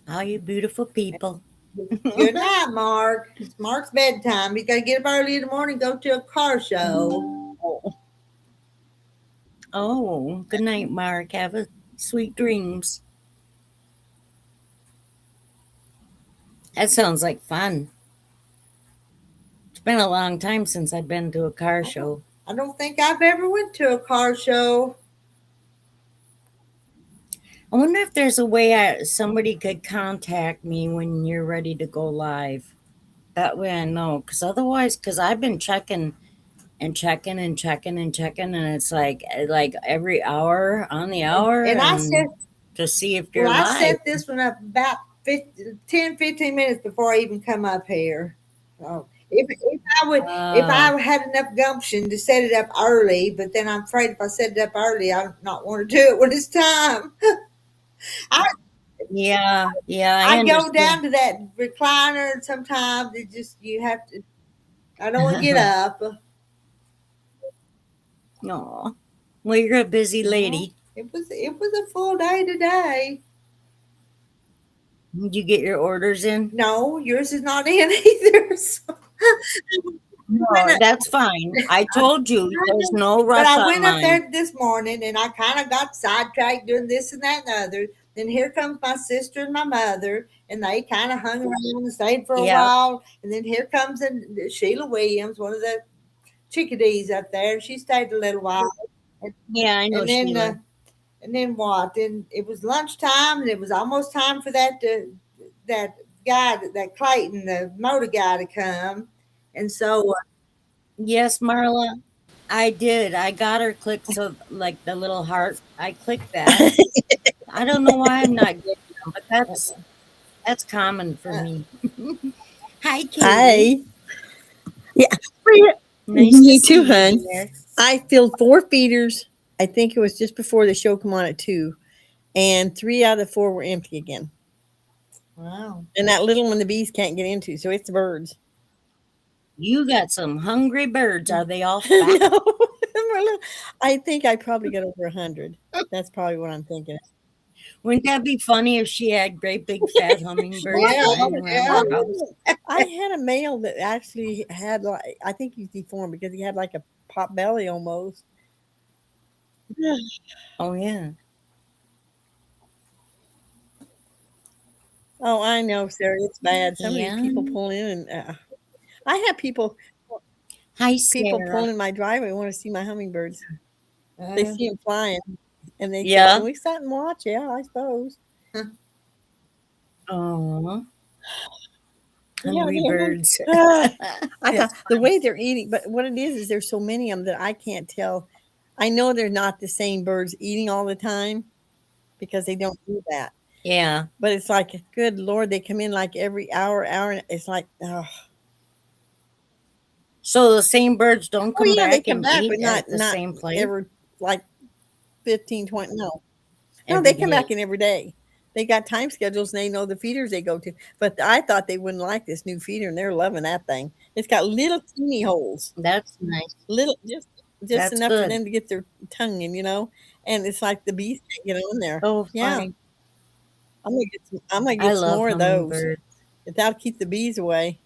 All you beautiful people. Good night, Mark. It's Mark's bedtime. He's got to get up early in the morning, go to a car show. Oh, good night, Mark. Have a sweet dreams. That sounds like fun. It's been a long time since I've been to a car show. I don't think I've ever went to a car show. I wonder if there's a way somebody could contact me when you're ready to go live. That way I know. Because otherwise, because I've been checking and checking and checking and checking, and it's like every hour on the hour And I said, to see if you're well, I live. set this one up about 10, 15 minutes before I even come up here. So if I had enough gumption to set it up early, but then I'm afraid if I set it up early, I not want to do it when it's time. Yeah, I go understand. down to that recliner, and sometimes it just you have to. I don't want to get up. No, well, you're a busy lady. It was a full day today. Did you get your orders in? No, yours is not in either. So. No, that's fine. I told you there's no rush. But I went up there this morning and I kind of got sidetracked doing this and that and the other. Then here comes my sister and my mother, and they kind of hung around and stayed for a while. And then here comes Sheila Williams, one of the chickadees up there. She stayed a little while. Yeah, I know. And then, Sheila. And then what? Then it was lunchtime, and it was almost time for that guy, that Clayton, the motor guy, to come. And so, yes, Marla, I did. I got her clicked so like the little heart. I clicked that. I don't know why I'm not getting them, but that's common for me. Hi, Katie. Hi. Yeah. Nice You to too, see hon. you there. I filled 4 feeders. I think it was just before the show come on at 2. And 3 out of the 4 were empty again. wow. And that little one the bees can't get into, so it's the birds. You got some hungry birds. Are they all fat? No, I think I probably got over 100. That's probably what I'm thinking. Wouldn't that be funny if she had great big fat hummingbirds Yeah, flying around her house? I had a male that actually had like, I think he's deformed because he had like a pot belly almost. Oh yeah. Oh, I know, Sarah. It's bad. Some of Yeah. these people pull in, and I have people Hi, pull Sarah. in my driveway want to see my hummingbirds. They see them flying, and they say, Yeah. "Can we sit and watch?" Yeah, I suppose. Oh, Yeah, hungry yeah. birds. I thought the way they're eating, but what it is there's so many of them that I can't tell. I know they're not the same birds eating all the time because they don't do that. Yeah. But it's like, good Lord, they come in like every hour, and it's like, oh, So the same birds don't come yeah, they back come and back, eat but at the not same place ever like 15, 20. No, every they come day. back in every day. They got time schedules and they know the feeders they go to. But I thought they wouldn't like this new feeder, and they're loving that thing. It's got little teeny holes, That's nice. little just That's enough for good. them to get their tongue in, and it's like the bees can't get on there. Oh, Yeah, funny. I'm gonna I get some love more of those. hummingbirds. That'll keep the bees away.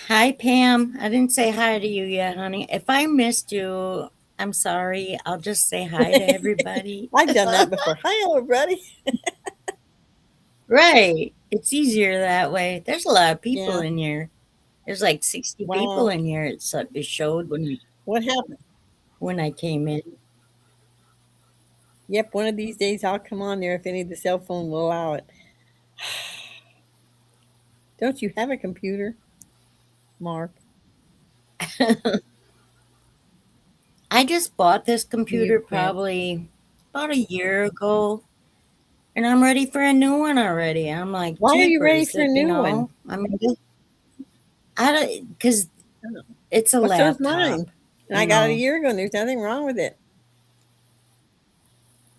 Hi, Pam. I didn't say hi to you yet, honey. If I missed you, I'm sorry. I'll just say hi to everybody. I've done that before. Hi, everybody. Right. It's easier that way. There's a lot of people Yeah. in here. There's like 60 Wow. people in here. It showed What happened? when I came in. Yep, one of these days I'll come on there if any of the cell phone will allow it. Don't you have a computer, Mark? I just bought this computer You quit. probably about a year ago, and I'm ready for a new one already. I'm like, Why are you ready jeepers, for a new one? I mean, I don't, because it's a Well, so's laptop. mine. And I you got it a know. year ago, and there's nothing wrong with it.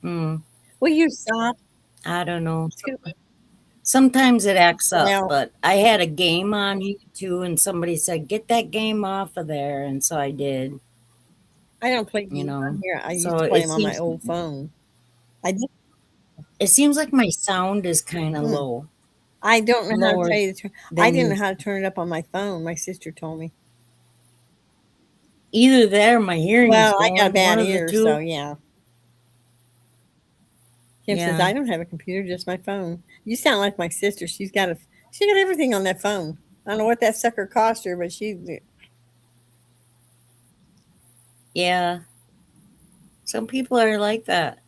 Mm, Will you stop? I don't know. It's gonna- Sometimes it acts up, Well- but I had a game on here too, and somebody said, get that game off of there. And so I did. I don't play You games know, on here. I used so to play it them on my seems- old phone. It seems like my sound is kind of Hmm. low. I don't know how to Lower tell you the truth. I than didn't know you. how to turn it up on my phone. My sister told me. Either that or my hearing Well, is I going. got a bad one of the ear, two. so yeah. Kim says Yeah. I don't have a computer, just my phone. You sound like my sister. She got everything on that phone. I don't know what that sucker cost her, but Yeah. Some people are like that,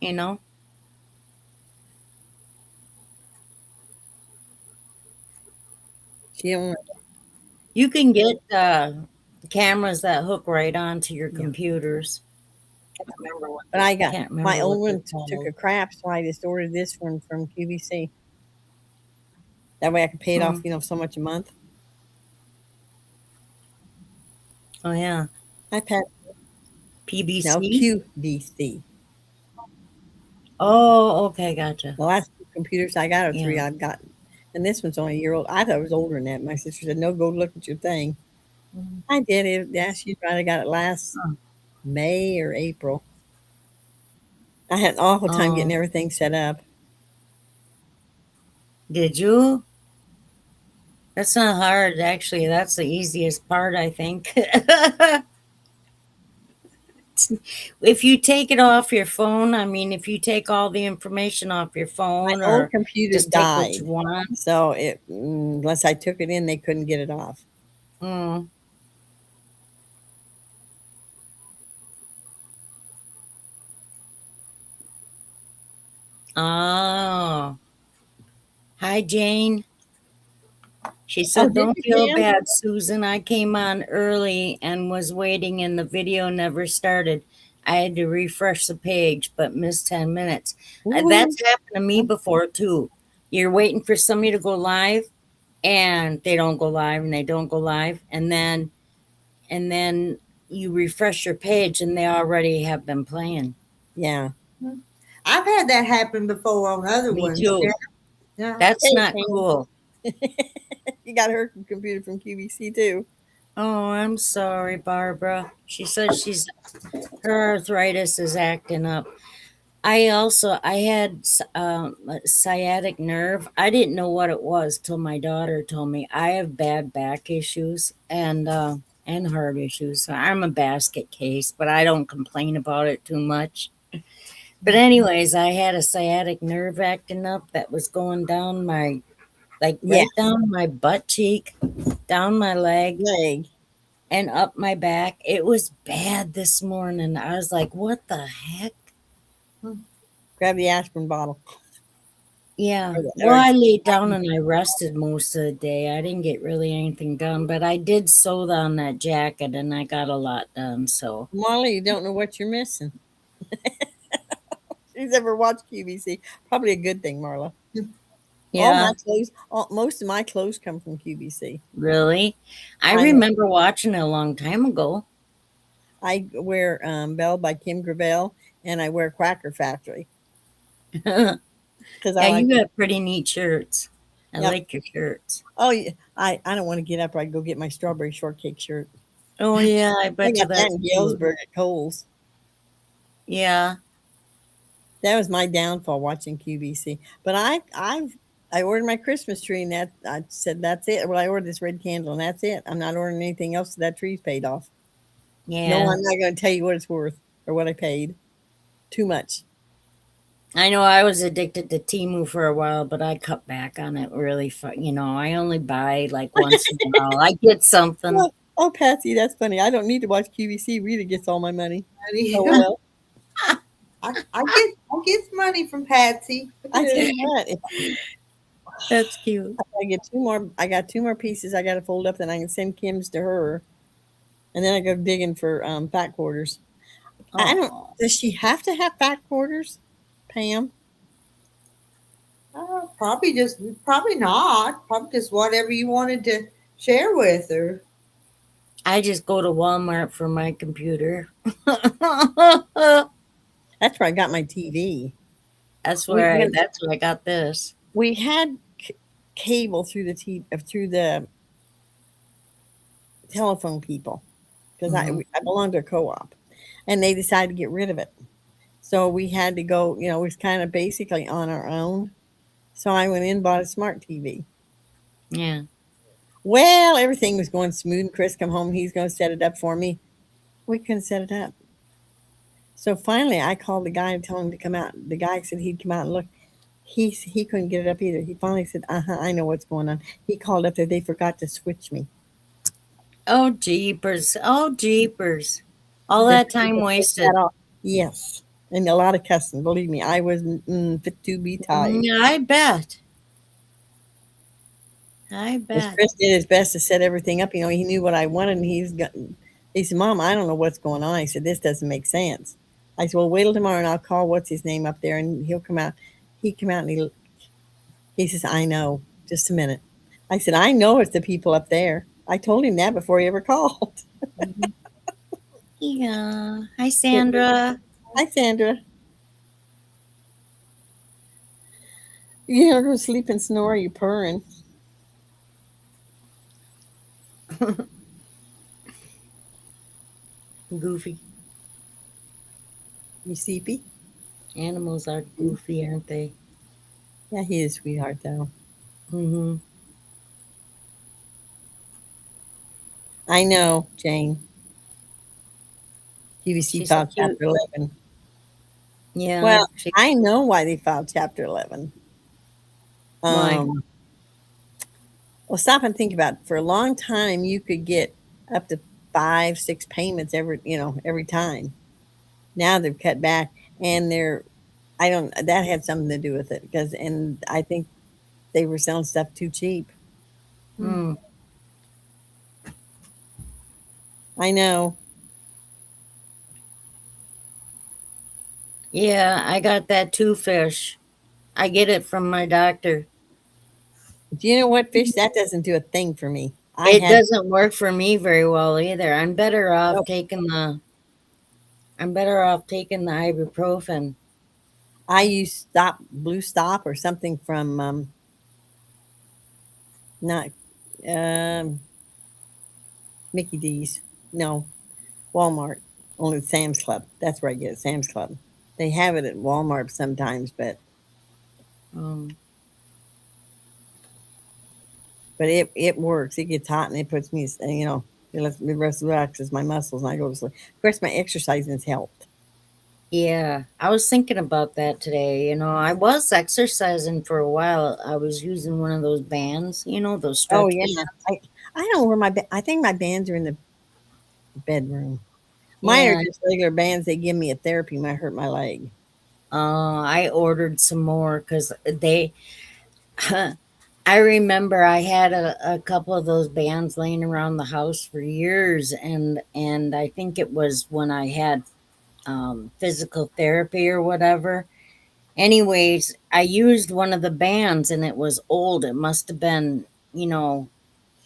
she don't. You can get cameras that hook right onto your Yeah. computers. But I Can't remember my old what they're one took called. a crap, so I just ordered this one from QVC. That way I can pay it off, so much a month. Oh yeah, iPad, PBC. no, QVC. Oh, okay, gotcha. The last two computers I got are 3 Yeah. I've gotten. And this one's only a year old. I thought it was older than that. My sister said, no, go look at your thing. I did it. Yeah, she probably got it last May or April. I had an awful time getting everything set up. Did you? That's not hard, actually. That's the easiest part, I think. If you take it off your phone, I mean, if you take all the information off your My phone, old or computer just take what died. you want. So unless I took it in, they couldn't get it off. Mm. Oh. Hi, Jane. She said, did don't you, feel Pam? bad, Susan. I came on early and was waiting, and the video never started. I had to refresh the page, but missed 10 minutes. That's happened to me before, too. You're waiting for somebody to go live, and they don't go live, and they don't go live. And then you refresh your page, and they already have been playing. Yeah. I've had that happen before on other Me ones. too. Yeah. That's Hey, not Pam. cool. You got her computer from QVC too. Oh, I'm sorry, Barbara. She says her arthritis is acting up. I had a sciatic nerve. I didn't know what it was till my daughter told me. I have bad back issues and heart issues. So I'm a basket case, but I don't complain about it too much. But anyways, I had a sciatic nerve acting up that was going down my like Yeah, right down my butt cheek, down my leg, leg. and up my back. It was bad this morning. I was like, "What the heck?" Grab the aspirin bottle. Yeah. Or Well, I laid down and I rested most of the day. I didn't get really anything done, but I did sew on that jacket and I got a lot done. So, Molly, you don't know what you're missing. She's ever watched QVC. Probably a good thing, Marla. All yeah, my clothes, most of my clothes come from QVC. really. I I know. remember watching it a long time ago. I wear Belle by Kim Gravel, and I wear Quacker Factory Yeah, because I like. you got pretty neat shirts. I Yep. like your shirts. Oh, yeah. I don't want to get up. I go get my strawberry shortcake shirt. Oh, yeah, I I bet you got that that's in cute. Galesburg at Kohl's. Yeah. That was my downfall watching QVC. But I ordered my Christmas tree, and that I said that's it. Well, I ordered this red candle, and that's it. I'm not ordering anything else. So that tree's paid off. No, Yeah. I'm not going to tell you what it's worth or what I paid. Too much. I know I was addicted to Timu for a while, but I cut back on it really. I only buy like once in a while. I get something. Oh, Patsy, that's funny. I don't need to watch QVC. Rita gets all my money. Oh, I, well. I get money from Patsy. I tell you what, if That's cute. I get two more, I got two more pieces I got to fold up, then I can send Kim's to her. And then I go digging for fat quarters. I don't, Oh, does she have to have fat quarters, Pam? Probably not. Probably just whatever you wanted to share with her. I just go to Walmart for my computer. That's where I got my TV. That's We, where we, I got this. we had cable through through the telephone people because Mhm. I belong to a co-op, and they decided to get rid of it. So we had to go. It was kind of basically on our own. So I went in and bought a smart TV. Yeah. Well, everything was going smooth, and Chris come home and he's going to set it up for me. We couldn't set it up. So finally, I called the guy and told him to come out. The guy said he'd come out and look. He couldn't get it up either. He finally said, I know what's going on." He called up there. They forgot to switch me. Oh jeepers! Oh jeepers! All that time wasted. Yes, and a lot of cussing. Believe me, I was fit to be tied. I bet. I Because bet. Chris did his best to set everything up. He knew what I wanted, and he said, "Mom, I don't know what's going on." I said, "This doesn't make sense." I said, "Well, wait till tomorrow, and I'll call what's his name up there, and he'll come out." He came out and he says, "I know. Just a minute." I said, "I know it's the people up there." I told him that before he ever called. Yeah. Hi, Sandra. Hi, Sandra. You hear her sleep and snore? Are you purring? Goofy. You sleepy? Animals are goofy, aren't they? Yeah, he is a sweetheart, though. Mm-hmm. I know, Jane. QVC She's so filed cute. Chapter 11. Yeah. Well, I know why they filed Chapter 11. Why? Well, stop and think about it. For a long time, you could get up to 5, 6 payments every time. Now they've cut back, and I don't. That had something to do with it and I think they were selling stuff too cheap. Mm. I know. Yeah, I got that too, fish. I get it from my doctor. Do you know what, fish? That doesn't do a thing for me. It doesn't work for me very well either. I'm better off Nope. taking the ibuprofen. I use Blue Stop or something from not Um, Mickey D's. No, Walmart. Only Sam's Club. That's where I get it. Sam's Club. They have it at Walmart sometimes, Um, but it works. It gets hot and it puts me, it lets me relaxes my muscles and I go to sleep. Of course, my exercising has helped. yeah, I was thinking about that today. I was exercising for a while. I was using one of those bands, those Oh stretch yeah, bands. I don't know where I think my bands are in the bedroom. Mine are Yeah. just regular bands they give me at therapy when I hurt my leg. I ordered some more because I remember I had a couple of those bands laying around the house for years, and I think it was when I had physical therapy or whatever. Anyways, I used one of the bands and it was old. It must have been,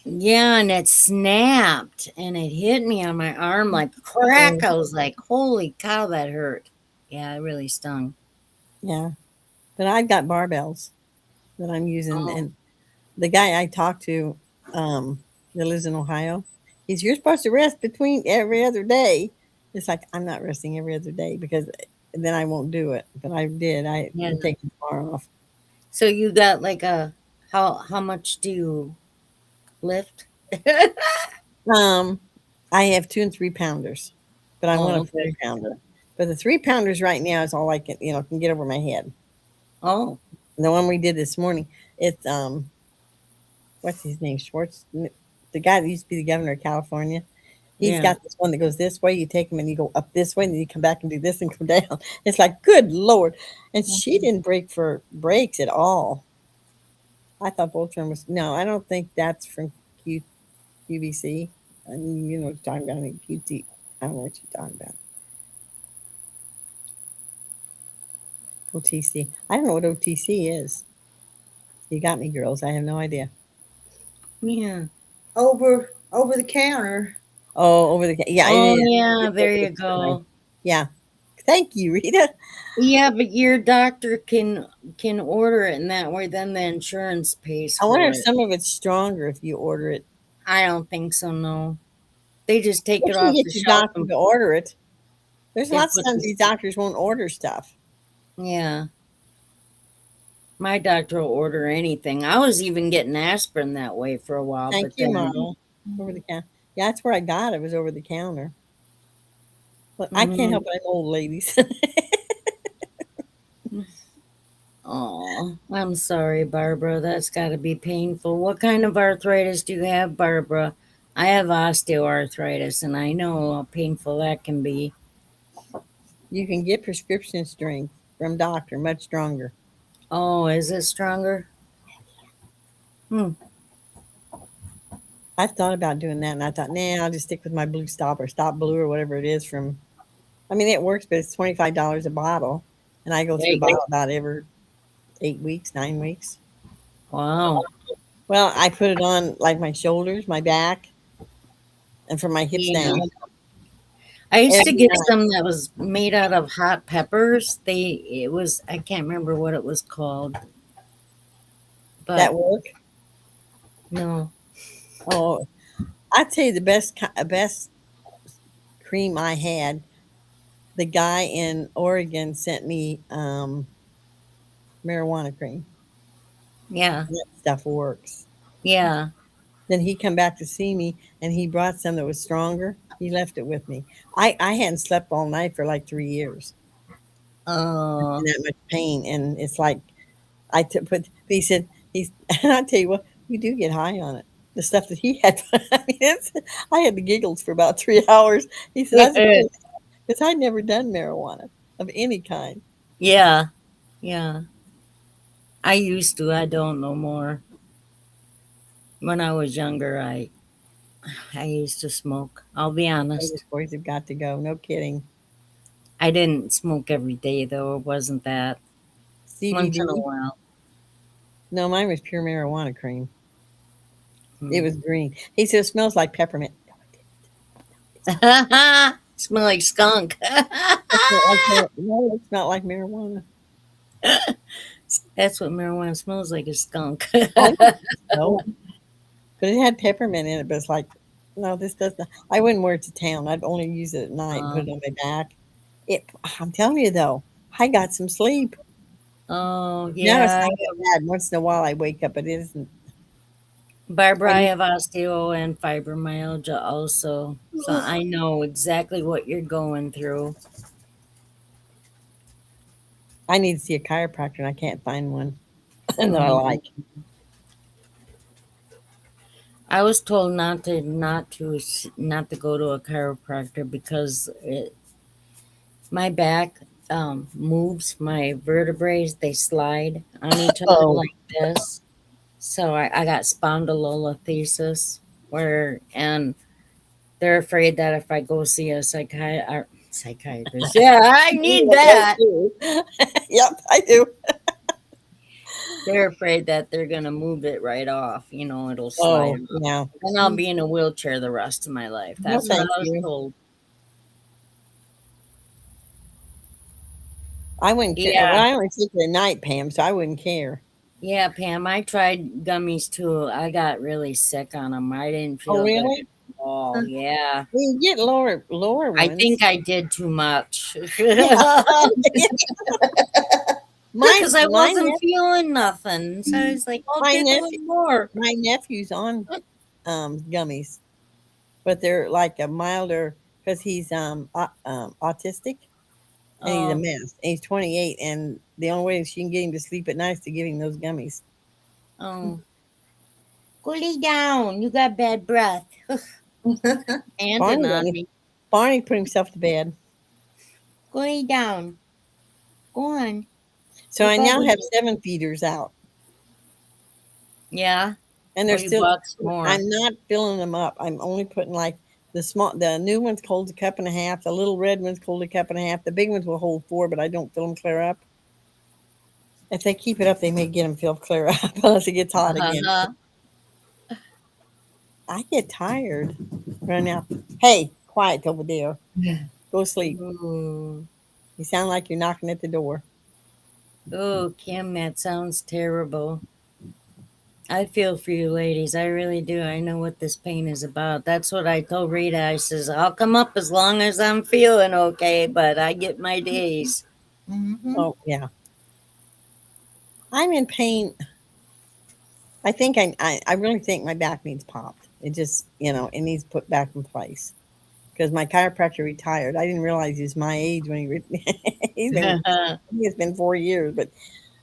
yeah, and it snapped and it hit me on my arm like crack. Oh, I was like, holy cow, that hurt. Yeah, it really stung. yeah, but I've got barbells that I'm using, Oh, and the guy I talked to, that lives in Ohio, he's you're supposed to rest between every other day. It's like I'm not resting every other day because then I won't do it. But I did. yeah. I'm taking tomorrow off. So you got like how much do you lift? Um, I have 2 and 3 pounders, but I want Oh, a four okay. pounder. But the 3 pounders right now is all I can get over my head. Oh, The one we did this morning, it's what's his name? Schwartz, the guy that used to be the governor of California. He's yeah. got this one that goes this way. You take him and you go up this way, and then you come back and do this and come down. It's like, good Lord. And she Mhm. didn't break for breaks at all. I thought Voltron was, no, I don't think that's from QVC. I mean, you know what you're talking about. I mean, QT. I don't know what you're talking about. OTC. I don't know what OTC is. You got me, girls. I have no idea. Yeah. Over the counter. Oh, yeah, it Oh, is. yeah, It's there over the you counter. go. Yeah. Thank you, Rita. Yeah, but your doctor can order it in that way, then the insurance pays I wonder for if it. some of it's stronger if you order it. I don't think so, no. They just take You it can off the get your shelf doctor and to order it. There's they lots of put times the these doctors won't order stuff. yeah. My doctor will order anything. I was even getting aspirin that way for a while, Thank but you, then Mom. Over the counter. Yeah, that's where I got it. It was over the counter. But I can't mhm. help it. I'm old, ladies. Oh, I'm sorry, Barbara. That's got to be painful. What kind of arthritis do you have, Barbara? I have osteoarthritis, and I know how painful that can be. You can get prescription strength from doctor, much stronger. Oh, is it stronger? Hmm. I thought about doing that, and I thought, nah, I'll just stick with my blue stop or stop blue or whatever it is from. I mean, it works, but it's $25 a bottle, and I go There through a you go. bottle about every 8 weeks, 9 weeks. Wow. Well, I put it on like my shoulders, my back, and from my hips Yeah. down I used to every get night. some that was made out of hot peppers. I can't remember what it was called, but That work. no. Oh, I tell you the best cream I had. The guy in Oregon sent me marijuana cream. Yeah. That stuff works. Yeah. Then he come back to see me, and he brought some that was stronger. He left it with me. I hadn't slept all night for like 3 years. In Oh. that much pain, and it's like but he said he's. And I tell you what, you do get high on it. The stuff that he had, I mean, I had the giggles for about 3 hours. He said, "That's good," because I'd never done marijuana of any kind. Yeah. Yeah. I used to. I don't no more. When I was younger, I used to smoke. I'll be Those honest. boys have got to go. No kidding. I didn't smoke every day though. It wasn't that. Once in a CBD? while. No, mine was pure marijuana cream. It Hmm. was green. He said it smells like peppermint. No, it didn't. Smell like skunk. No, it's not like marijuana. That's what marijuana smells like, a skunk. I don't think so. but it had peppermint in it. But it's like, no, this doesn't. I wouldn't wear it to town. I'd only use it at night and put it Um, on my back. It. I'm telling you though, I got some sleep. oh Now it's yeah, not that bad. Once in a while I wake up, but it isn't. Barbara, I I need. have osteo and fibromyalgia also, so I know exactly what you're going through. I need to see a chiropractor, and I can't find one that I Mhm. like. I was told not to go to a chiropractor because my back moves, my vertebrae they slide on each other Oh, like this. So I got spondylolisthesis, where and they're afraid that if I go see a psychiatrist, yeah, I need those that. too. Yep, I do. They're afraid that they're gonna move it right off. It'll slide Oh, off. yeah. And I'll be in a wheelchair the rest of my life. No, That's what thank I was you. told. I wouldn't care. Well, Yeah, I only take it at night, Pam, so I wouldn't care. yeah, Pam. I tried gummies too. I got really sick on them. I didn't Oh, feel good really? at all. Yeah, Well, you get lower I ones. think I did too much Yeah. because I My wasn't feeling nothing. So I was like, I'll my take a nephew little more. my nephew's on gummies, but they're like a milder because he's autistic and he's a Oh, mess. And he's 28, and the only way she can get him to sleep at night is to give him those gummies. oh, go lay down. You got bad breath. Panting Barney on me. Barney put himself to bed. Go lay down. Go on. So You're I now have bubbly. 7 feeders out, Yeah. and Oh, they're you still. bought some more. I'm not filling them up. I'm only putting like the new ones hold a cup and a half. The little red ones hold a cup and a half. The big ones will hold 4, but I don't fill them clear up. If they keep it up, they may get them filled clear up unless it gets hot again. Uh-huh. I get tired right now. Hey, quiet over there. Go sleep. Ooh. You sound like you're knocking at the door. Oh, Kim, that sounds terrible. I feel for you ladies. I really do. I know what this pain is about. That's what I told Rita. I says, I'll come up as long as I'm feeling okay, but I get my days. Mm-hmm. Oh yeah, I'm in pain. I really think my back needs popped. It just it needs put back in place because my chiropractor retired. I didn't realize he was my age when he's been it's been 4 years, but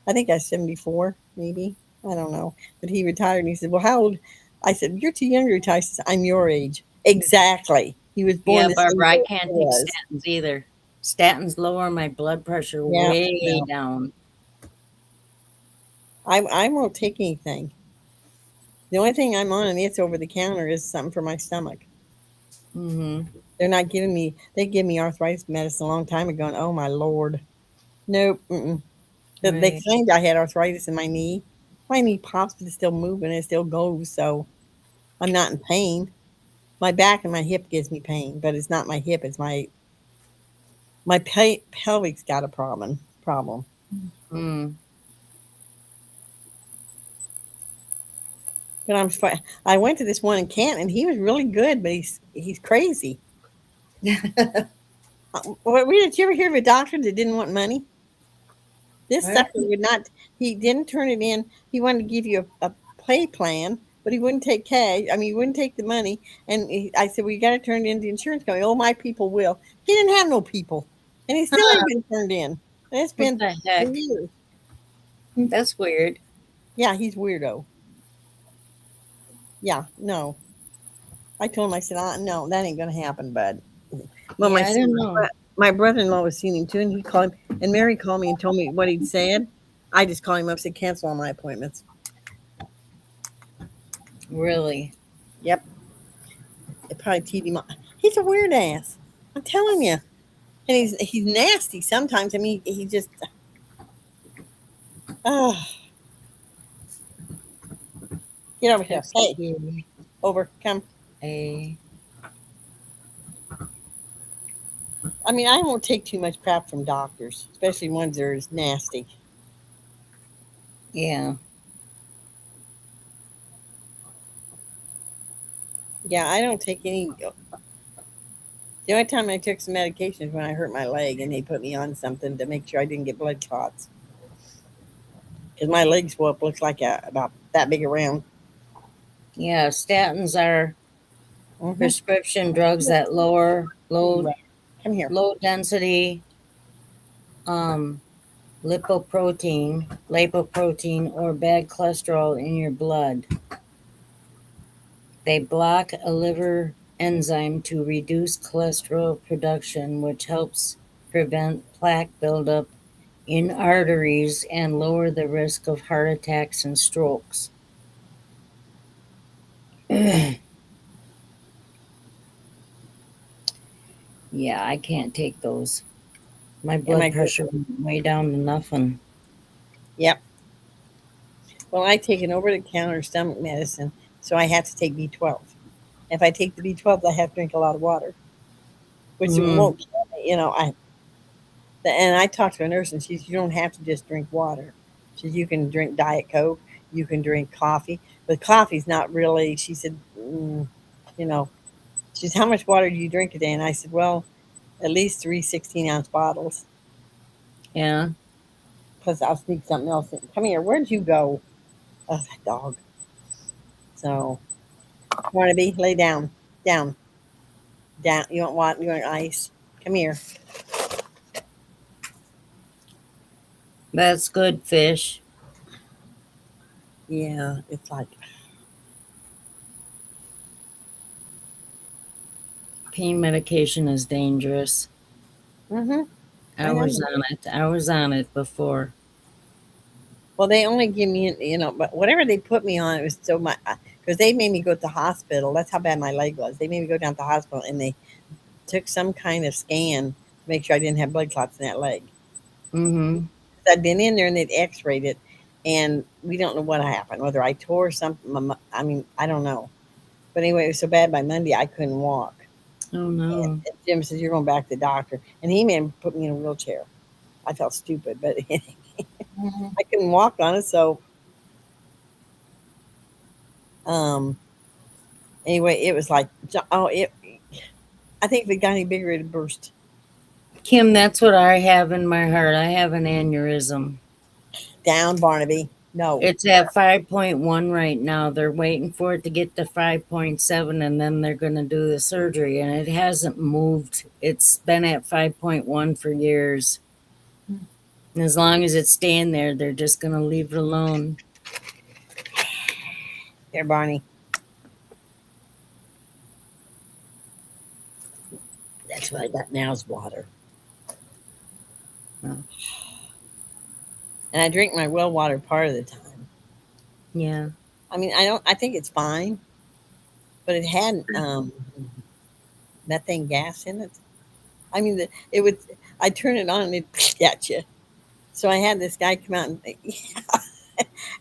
I think I was 74 maybe. I don't know, but he retired and he said, "Well, how old?" I said, "You're too young to retire." He says, "I'm your age." Exactly. He was born Yeah, the same Barbara, I year I can't take was. statins either. Statins lower my blood pressure Yeah, way no, down. I won't take anything. The only thing I'm on, and it's over the counter, is something for my stomach. Mm-hmm. They're not giving me. They gave me arthritis medicine a long time ago, and oh my lord, nope. Mm-mm. They Right. claimed I had arthritis in my knee. My knee pops, but it's still moving. It still goes, so I'm not in pain. My back and my hip gives me pain, but it's not my hip. It's my pelvic's got a problem. Mm. But I went to this one in Canton, and he was really good, but he's crazy. Did you ever hear of a doctor that didn't want money? This Well, sucker would not. He didn't turn it in. He wanted to give you a pay plan, but he wouldn't take cash. I mean, he wouldn't take the money. And I said, "Well, you got to turn it in to the insurance company." Oh, my people will. He didn't have no people, and he still ain't been turned in. And it's What been the heck? years. That's weird. Yeah, he's weirdo. Yeah, no. I told him. I said, "No, that ain't gonna happen, bud." Well, Yeah, I don't know. my brother-in-law was seeing him too, and he called him. And Mary called me and told me what he'd said. I just called him up and said, "Cancel all my appointments." Really. Yep. It probably teed him up. He's a weird ass. I'm telling you. And he's nasty sometimes. I mean, he just. Oh, get over here. Hey, over. Come. A. I mean, I won't take too much crap from doctors, especially ones that are as nasty. Yeah. Yeah, I don't take any. The only time I took some medication is when I hurt my leg and they put me on something to make sure I didn't get blood clots. Because my leg swell looks like about that big around. Yeah, statins are Mm-hmm. prescription drugs that lower Come here. low density um lipoprotein or bad cholesterol in your blood. They block a liver enzyme to reduce cholesterol production, which helps prevent plaque buildup in arteries and lower the risk of heart attacks and strokes. Yeah, I can't take those. My Am blood I good? pressure went way down to nothing. Yep. Well, I take an over the counter stomach medicine, so I have to take B12. If I take the B12, I have to drink a lot of water, which Mm, won't kill me. And I talked to a nurse and she said, you don't have to just drink water. She said, you can drink Diet Coke, you can drink coffee, but coffee's not really, she said, you know, she said, how much water do you drink a day? And I said, well, at least three 16-ounce bottles. yeah. Plus, I'll sneak something else in. Come here. Where'd you go? Oh, that dog. So, Barnaby, lay down. Down. Down. You want what? You want ice? Come here. That's good fish. Yeah, it's like, Pain medication is dangerous. mm-hmm. I I know. was on it. I was on it before. Well, they only give me, but whatever they put me on, it was so much because they made me go to the hospital. That's how bad my leg was. They made me go down to the hospital and they took some kind of scan to make sure I didn't have blood clots in that leg. Mm-hmm. I'd been in there and they'd X-rayed it, and we don't know what happened. Whether I tore something, I mean, I don't know. But anyway, it was so bad by Monday I couldn't walk. Oh And no. Jim says you're going back to the doctor, and he made put me in a wheelchair. I felt stupid, but Mhm. I couldn't walk on it, so um anyway, it was like, oh, it. I think if it got any bigger, it'd burst. Kim, that's what I have in my heart. I have an aneurysm. Down, Barnaby. No. It's at 5.1 right now. They're waiting for it to get to 5.7 and then they're going to do the surgery. And it hasn't moved. It's been at 5.1 for years. And as long as it's staying there, they're just going to leave it alone. Here, Barney. That's what I got now is water. Oh. And I drink my well water part of the time. Yeah. I mean, I think it's fine, but it had methane gas in it. I mean, it would. I turn it on and it at you. So I had this guy come out and yeah,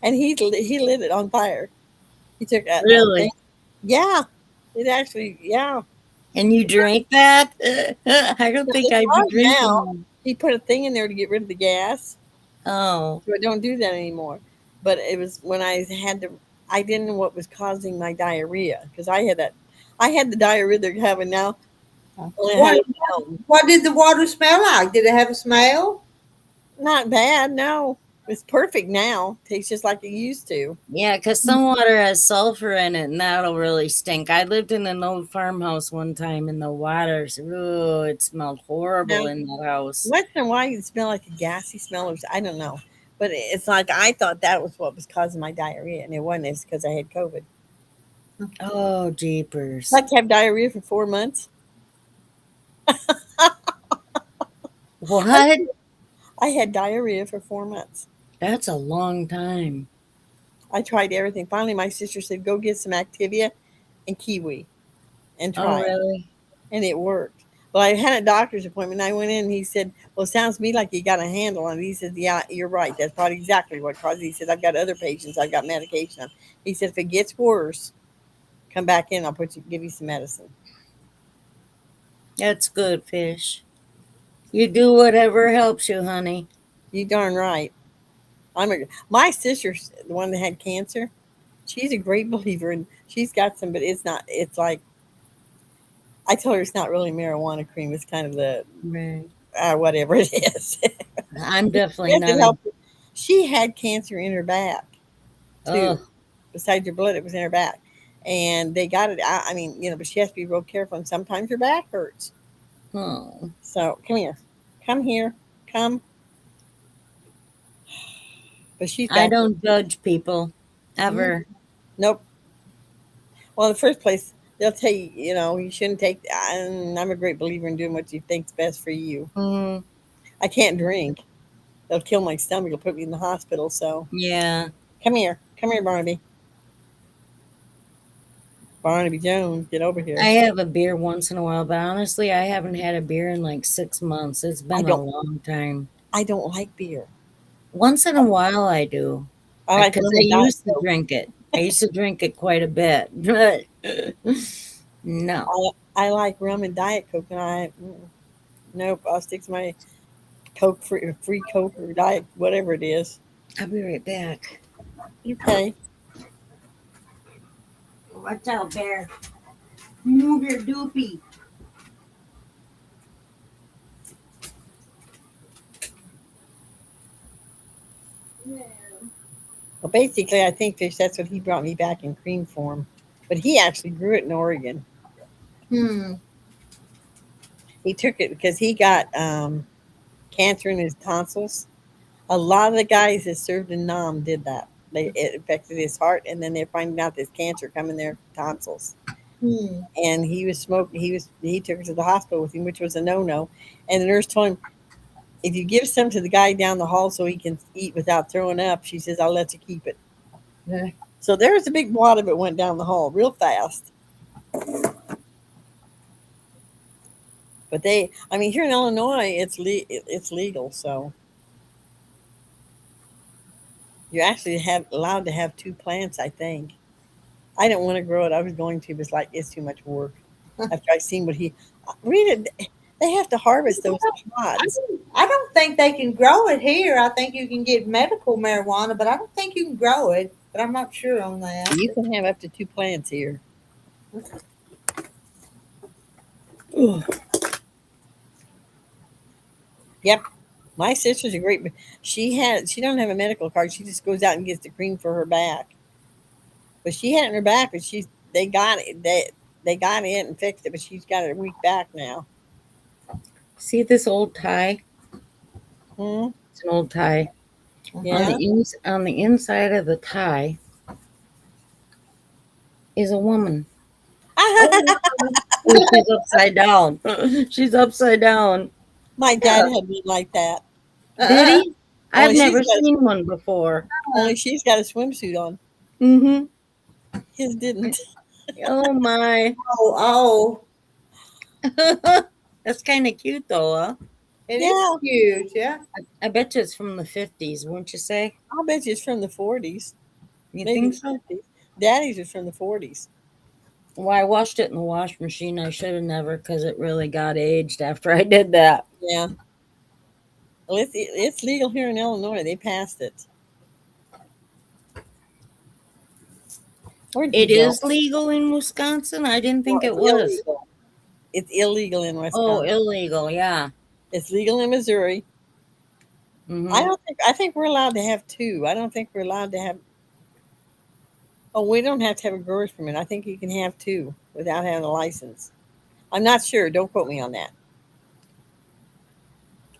and he lit it on fire. He took a thing. Really? Yeah, it actually yeah. And you drink that? I don't think It's I'd be hard now. drinking. He put a thing in there to get rid of the gas. Oh, So I don't do that anymore. But it was when I had to. I didn't know what was causing my diarrhea because I had that. I had the diarrhea they're having now. Only I had What, it down. what did the water smell like? Did it have a smell? Not bad. No, it's perfect now. Tastes just like it used to. yeah, because some water has sulfur in it, and that'll really stink. I lived in an old farmhouse one time, and the water, oh, it smelled Now, horrible in that house. once in a while, you smell like a gassy smell. Or I don't know, but it's like I thought that was what was causing my diarrhea, and it wasn't. It's because I had COVID. Oh, jeepers. I had to have diarrhea for 4 months. What? I had diarrhea for 4 months. That's a long time. I tried everything. Finally, my sister said, "Go get some Activia and kiwi and Oh, try it," really? and it worked. Well, I had a doctor's appointment. I went in. And he said, "Well, it sounds to me like you got a handle on it." He said, "Yeah, you're right. That's probably exactly what caused it." He said, "I've got other patients. I've got medication on." He said, "If it gets worse, come back in. I'll give you some medicine." That's good, fish. You do whatever helps you, honey. You darn right. My sister's the one that had cancer. she's a great believer, and she's got some, but it's not. It's like I told her it's not really marijuana cream. It's kind of the Right. whatever it is. I'm definitely Yes, it not a. helped her. She had cancer in her back too. Oh, Besides her blood, it was in her back, and they got it out. I mean, but she has to be real careful, and sometimes her back hurts. oh. So come here, come here, come. But she's I back. don't judge people Mhm. ever. Nope. Well, in the first place, they'll tell you, you shouldn't take. And I'm a great believer in doing what you think's best for you. Mm, I can't drink. They'll kill my stomach. They'll put me in the hospital. So yeah. come here, Barnaby. Barnaby Jones, get over here. I have a beer once in a while, but honestly, I haven't had a beer in like 6 months. It's I been a don't. long time. I don't like beer. Once in a while, I do. I like Because rum I and Diet used to Coke. drink it. I used to drink it quite a bit. But no. I like rum and Diet Coke, and nope. I'll stick to my Coke free Coke or Diet whatever it is. I'll be right back. Okay. Watch out, Bear. Move your doopy. Well, basically, I think that's what he brought me back in cream form, but he actually grew it in Oregon. Hmm. He took it because he got cancer in his tonsils. A lot of the guys that served in Nam did that. It affected his heart, and then they're finding out there's cancer coming their tonsils. Hmm. And he was smoking. He took her to the hospital with him, which was a no. And the nurse told him, if you give some to the guy down the hall so he can eat without throwing up, she says, I'll let you keep it. Yeah. So there's a big wad of it went down the hall real fast. But I mean, here in Illinois, it's legal, so you actually have allowed to have two plants. I think I didn't want to grow it. I was going to, but it's like it's too much work. After I seen what he read it, they have to harvest those pods. I don't think they can grow it here. I think you can get medical marijuana, but I don't think you can grow it. But I'm not sure on that. You can have up to two plants here. Yep. My sister's a great. She don't have a medical card. She just goes out and gets the cream for her back. But she had it in her back, but they got it. They got it and fixed it, but she's got it a week back now. See this old tie? Hmm? It's an old tie. Yeah. On the inside of the tie is a woman. She's upside down. She's upside down. My dad had one like that. Did he? I've Only never she's got seen one before. only she's got a swimsuit on. Mm-hmm. His didn't. Oh my. Oh, That's kind of cute though, huh? it Yeah. is cute. Yeah. I bet you it's from the 50s, wouldn't you say? I'll bet you it's from the 40s. You Maybe think the so? 50s. Daddy's was from the 40s. Well, I washed it in the wash machine. I should have never because it really got aged after I did that. Yeah. Well, it's legal here in Illinois. They passed it. Where'd you It go? is legal in Wisconsin? I didn't No, think it it's was. illegal. It's illegal in Oh, Wisconsin. illegal, yeah. It's legal in Missouri. Hmm. I think we're allowed to have two. I don't think we're allowed to have. Oh, we don't have to have a brewer's permit. I think you can have two without having a license. I'm not sure. Don't quote me on that.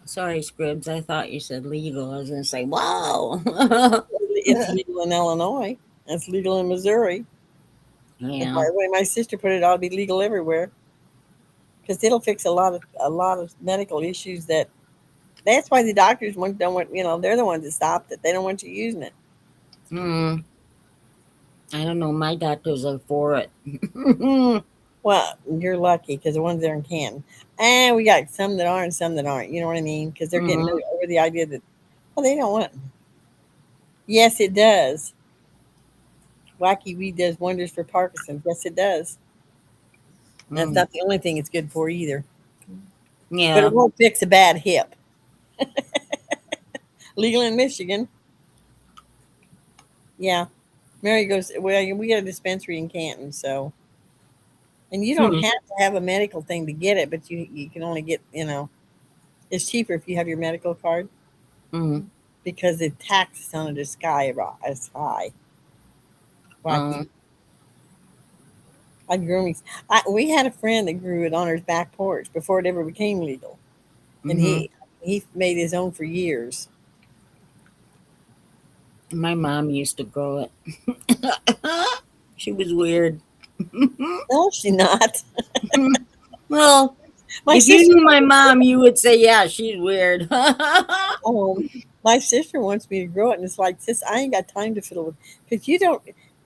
Sorry, Scribs. I thought you said legal. I was going to say, wow. It's legal in Illinois. It's legal in Missouri. And Yeah. by the way my sister put it, ought to be legal everywhere because it'll fix a lot of medical issues. That's why the doctors don't want. They're the ones that stopped it. They don't want you using it. Hmm. I don't know. My doctors are for it. Well, you're lucky because the ones there in Canton, and we got some that are and some that aren't. You know what I mean? Because they're getting Mhm. over the idea that, well, they don't want. Yes, it does. Wacky weed does wonders for Parkinson's. Yes, it does. That's Mm. not the only thing it's good for either. But Yeah. it won't fix a bad hip. Legal in Michigan. Yeah. Mary goes, well, we got a dispensary in Canton, so, and you don't Hmm. have to have a medical thing to get it, but you can only get, it's cheaper if you have your medical card Mm. because the taxes on it is is high. Uh, Wacky. I grew me. We had a friend that grew it on his back porch before it ever became legal, and hmm. he made his own for years. My mom used to grow it. She was weird. No, she's not. Well, My if you sister, knew my mom, you would say, yeah, she's weird. um, my sister wants me to grow it, and it's like, sis, I ain't got time to fiddle with because you don't.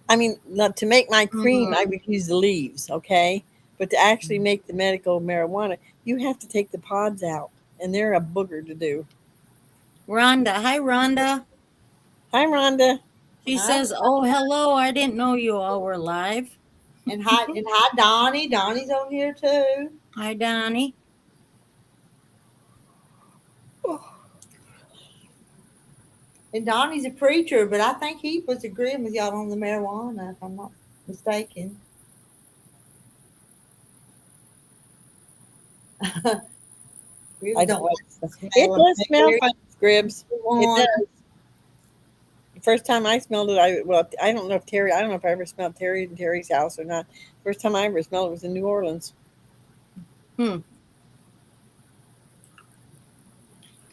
I mean, not to make my cream, I Mhm. would use the leaves, okay, but to actually make the medical marijuana, you have to take the pods out, and they're a booger to do. Rhonda. Hi, Rhonda. Hi, Rhonda. She Hi, says, oh, hello. I didn't know you all were live. and hi, Donnie. Donnie's on here too. Hi, Donnie. And Donnie's a preacher, but I think he was agreeing with y'all on the marijuana, if I'm not mistaken. I Really don't don't like like it. the It smell of does smell marijuana. fine, Scribs. It does. The first time I smelled it, I don't know if Terry, I don't know if I ever smelled Terry in Terry's house or not. First time I ever smelled it was in New Orleans. Hmm.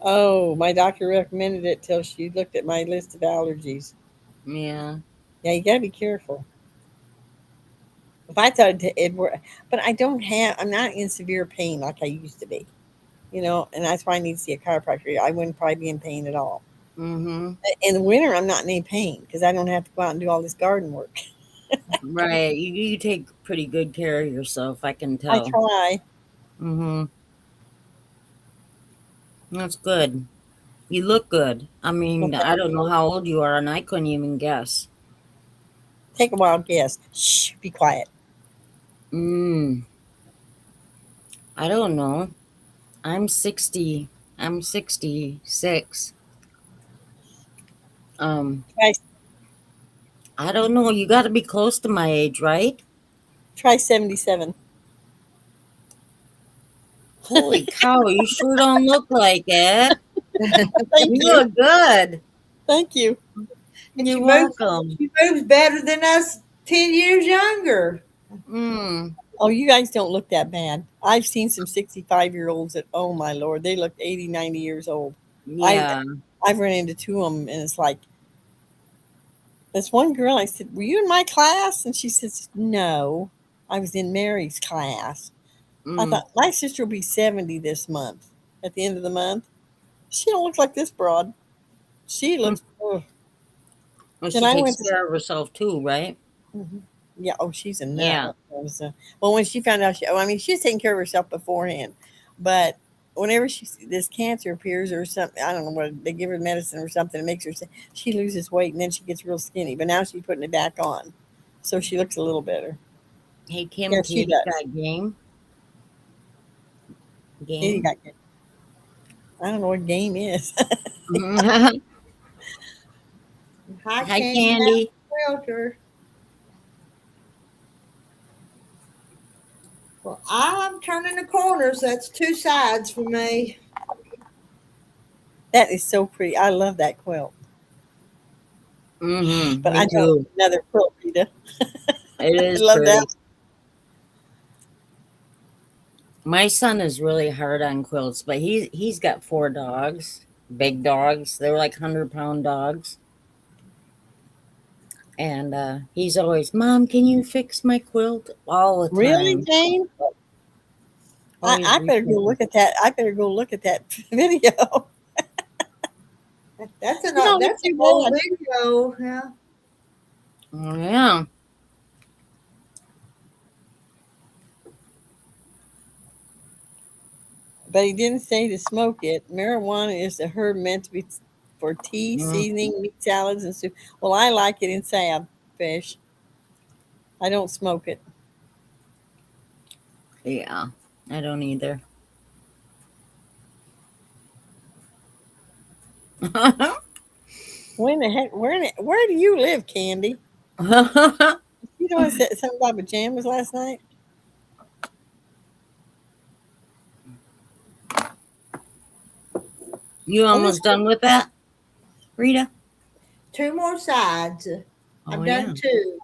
Oh, my doctor recommended it till she looked at my list of allergies. Yeah. Yeah, you gotta be careful. If I thought it were, but I don't have, I'm not in severe pain like I used to be, and that's why I need to see a chiropractor. I wouldn't probably be in pain at all. Mm-hmm. In the winter, I'm not in any pain because I don't have to go out and do all this garden work. Right. You take pretty good care of yourself, I can I tell. try. Mm-hmm. That's good. You look good. I Well, mean, thank I don't know you. how old you are, and I couldn't even guess. Take a wild guess. Shh, be quiet. Mm, I don't know. I'm 60. I'm 66. Um, Try, I don't know. You got to be close to my age, right? try 77. Holy cow, you sure don't look like it. Thank You you. look good. Thank you. And You're welcome. she moves better than us 10 years younger. Mm, Oh, you guys don't look that bad. I've seen some 65-year-olds that, oh my Lord, they look 80, 90 years old. I, yeah. I've run into two of them, and it's like, this one girl, I said, were you in my class? And she says, no, I was in Mary's class. I Mm. thought, my sister will be 70 this month, at the end of the month. She don't look like this broad. She Mm. looks, ugh. Well, Then she I takes went to, care of herself too, right? mhm. Yeah, oh, she's a nut. Yeah. Well, when she found out, I mean, she's taking care of herself beforehand, but whenever this cancer appears or something, I don't know what they give her medicine or something, it makes her she loses weight and then she gets real skinny. But now she's putting it back on, so she looks a little better. Hey, Kim, Yeah, she Katie does. got game. Katie Game. got good. I don't know what game is. Hi, Hi, Candy Candy. Mountain Realtor. Well, I'm turning the corner, so that's two sides for me. That is so pretty. I love that quilt, Mm-hmm. but Me I don't too. need another quilt, Rita. It I is love that. pretty. My son is really hard on quilts, but he's got 4 dogs, big dogs. They're like 100-pound dogs, and he's always, "Mom, can you fix my quilt?" All the Really, time. Jane? Always I better go refixing. look at that. I better go look at that video. That's You don't look that's an too old bad. video. Yeah. Oh yeah. But he didn't say to smoke it. Marijuana is a herb meant to be for tea, Mm, seasoning, meat salads, and soup. Well, I like it in salad fish. I don't smoke it. yeah. I don't either. When the heck? Where do you live, Candy? You know, I said something about pajamas last night. You almost done with that, Rita? 2 more sides. Oh, I've yeah. done 2.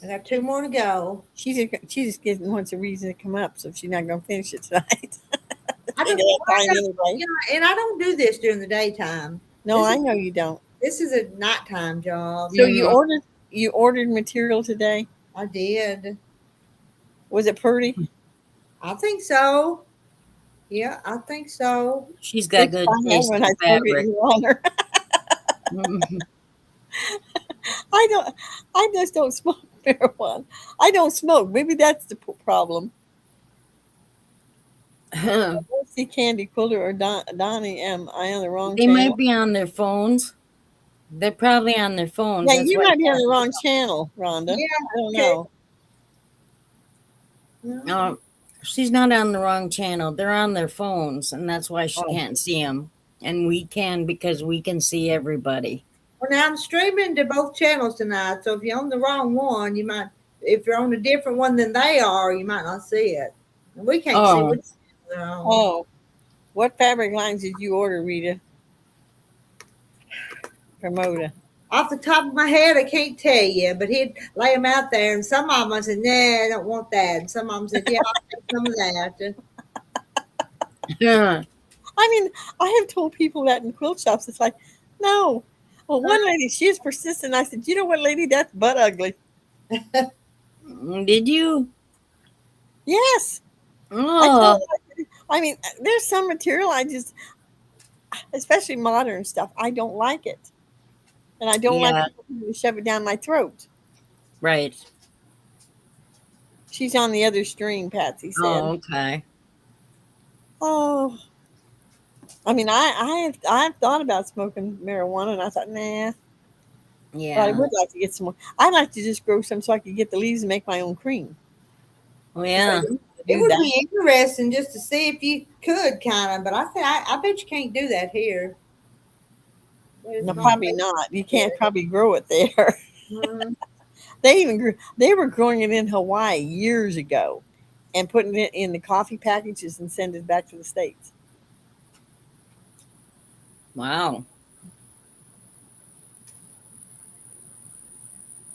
I got 2 more to go. She just wants a reason to come up, so she's not going to finish it tonight. I Ain't don't, got I time don't- anyway. you know, and I don't do this during the daytime. No, This I is- know you don't. This is a nighttime job. So you ordered material today. I did. Was it pretty? I think so. Yeah, I think so. She's got good taste when in I told fabric. you on her. I just don't smoke marijuana. I don't smoke. Maybe that's the problem. I don't see Candy Quilter or Donnie. Am I on the wrong They channel? might be on their phones. They're probably on their phones. Yeah, That's you why might be on the wrong channel, Rhonda. Yeah, I don't okay. know. No, she's not on the wrong channel. They're on their phones, and that's why she Oh. can't see them. And we can because we can see everybody. Well, now I'm streaming to both channels tonight, so if you're on the wrong one, you might. If you're on a different one than they are, you might not see it. And we can't see Oh. which they're on. Oh, what fabric lines did you order, Rita? Promoter. Off the top of my head, I can't tell you, but he'd lay them out there, and some of them I said, "Nah, I don't want that." And some of them said, "Yeah, I'll take some of that." Yeah. I mean, I have told people that in quilt shops. It's like, no. Well, one lady, she is persistent. I said, you know what, lady, that's butt ugly. Did you? Yes. Oh, I mean, there's some material I just, especially modern stuff, I don't like it. And I don't Yeah. like people to shove it down my throat. right. She's on the other stream, Patsy said. Oh, okay. Oh. I mean, I've thought about smoking marijuana, and I thought, nah. But I Yeah. would like to get some more. I'd like to just grow some so I could get the leaves and make my own cream. Oh, yeah. It would be interesting just to see if you could kind of, but I bet you can't do that here. There's No, no- probably not. You can't probably grow it there. Mhm. They were growing it in Hawaii years ago and putting it in the coffee packages and sending it back to the States. Wow.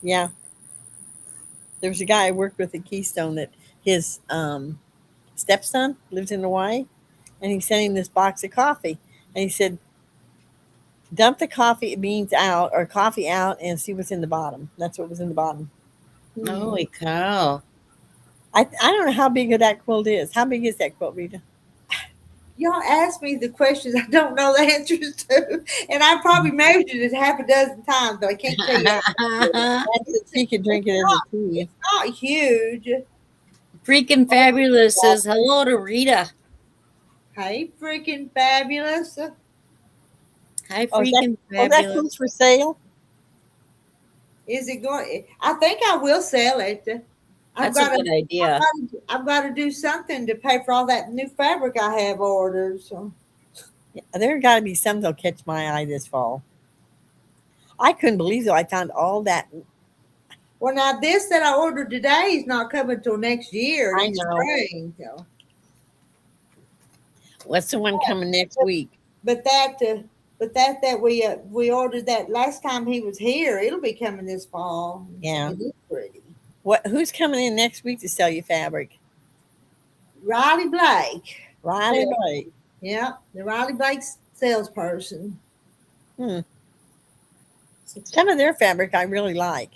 Yeah. There was a guy I worked with at Keystone that his stepson lives in Hawaii, and he sent him this box of coffee. And he said, dump the coffee beans out or coffee out and see what's in the bottom. That's what was in the bottom. Holy cow. I don't know how big that quilt is. How big is that quilt, Rita? Y'all ask me the questions I don't know the answers to, and I probably measured it half a dozen times, but I can't tell you. She could drink it as a tea. It's not huge. Freaking Fabulous says hello to Rita. Hey, freaking fabulous! Hi, Oh, freaking that Fabulous. quilt's for sale? Is it going? I think I will sell it. That's a good idea. I've got to do something to pay for all that new fabric I have ordered. So Yeah, there got to be something that'll catch my eye this fall. I couldn't believe though I found all that. well, now this that I ordered today is not coming till next year. I in know. Spring, so. What's the one coming next week? But that we ordered that last time he was here. It'll be coming this fall. Yeah. It is pretty. Who's coming in next week to sell you fabric? Riley Blake. Riley Yeah. Blake. Yeah, the Riley Blake salesperson. Some of their fabric I really like.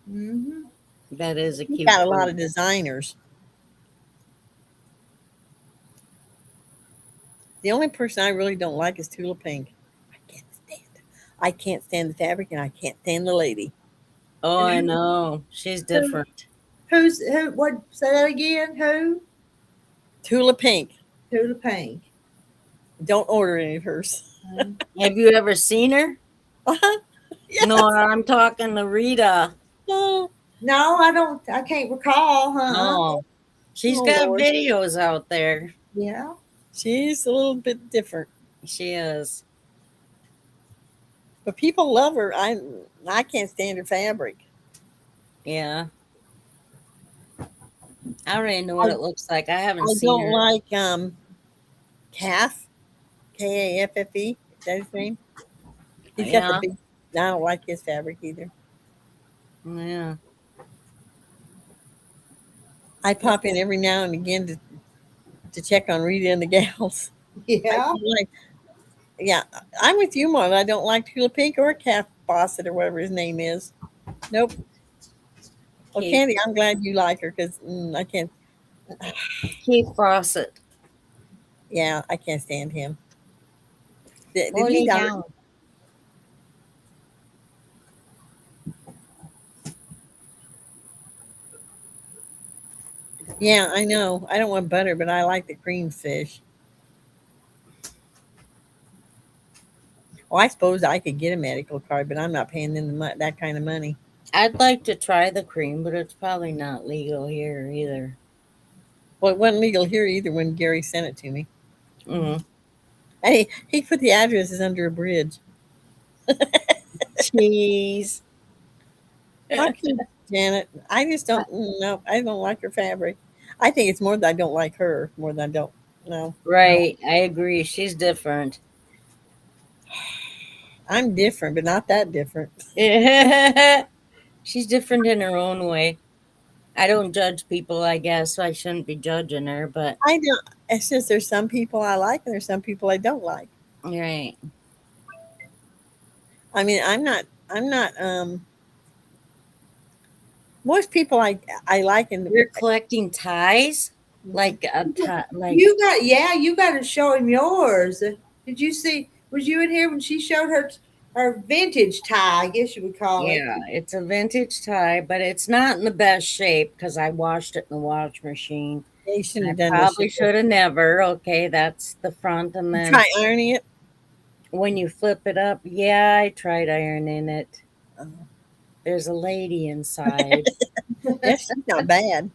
Mm-hmm. That is a He's cute got a lot quilt. of designers. The only person I really don't like is Tula Pink. I can't stand it. I can't stand the fabric and I can't stand the lady. Oh, I know. She's different. Who? What? Say that again. Who? Tula Pink. Tula Pink. Don't order any of hers. Have you ever seen her? Yes. No, I'm talking to Rita. Oh, No, I don't. I can't recall. Huh? Oh, she's Oh, got Lord. videos out there. Yeah. she's a little bit different. She is. But people love her. I can't stand her fabric. Yeah. I don't even know I, what it looks like. I haven't I seen don't her. like Calf, Kaffe. Is that his name? He's got the Yeah. big. I don't like his fabric either. Yeah. I pop in every now and again to check on Rita and the gals. I Yeah. don't like. Yeah, I'm with you, Marla. I don't like Tula Pink or Calf Fawcett or whatever his name is. Nope. Well, Kate, Candy, I'm glad you like her because I can't. Kate Fawcett. Yeah, I can't stand him. Did Go he lay die? down. Yeah, I know. I don't want butter, but I like the cream fish. Well, I suppose I could get a medical card, but I'm not paying them that kind of money. I'd like to try the cream, but it's probably not legal here either. Well, it wasn't legal here either when Gary sent it to me. Mm. And he put the addresses under a bridge. Jeez. How cute, Janet. I just don't. No, I don't like her fabric. I think it's more that I don't like her more than I don't. No, Right. I agree. She's different. I'm different, but not that different. She's different in her own way. I don't judge people, I guess, so I shouldn't be judging her, but I don't. It's just there's some people I like and there's some people I don't like. right. I mean, I'm not. I'm not. Most people I like in the. You're collecting ties? Like a tie, like, You got to show him yours. Did you see? Was you in here when she showed her vintage tie? I guess you would call it. yeah, it's a vintage tie, but it's not in the best shape because I washed it in the wash machine. They shouldn't I have done this. probably should have never. Okay, that's the front, and then Try ironing it. when you flip it up, yeah, I tried ironing it. Oh. There's a lady inside. Yes, she's not bad.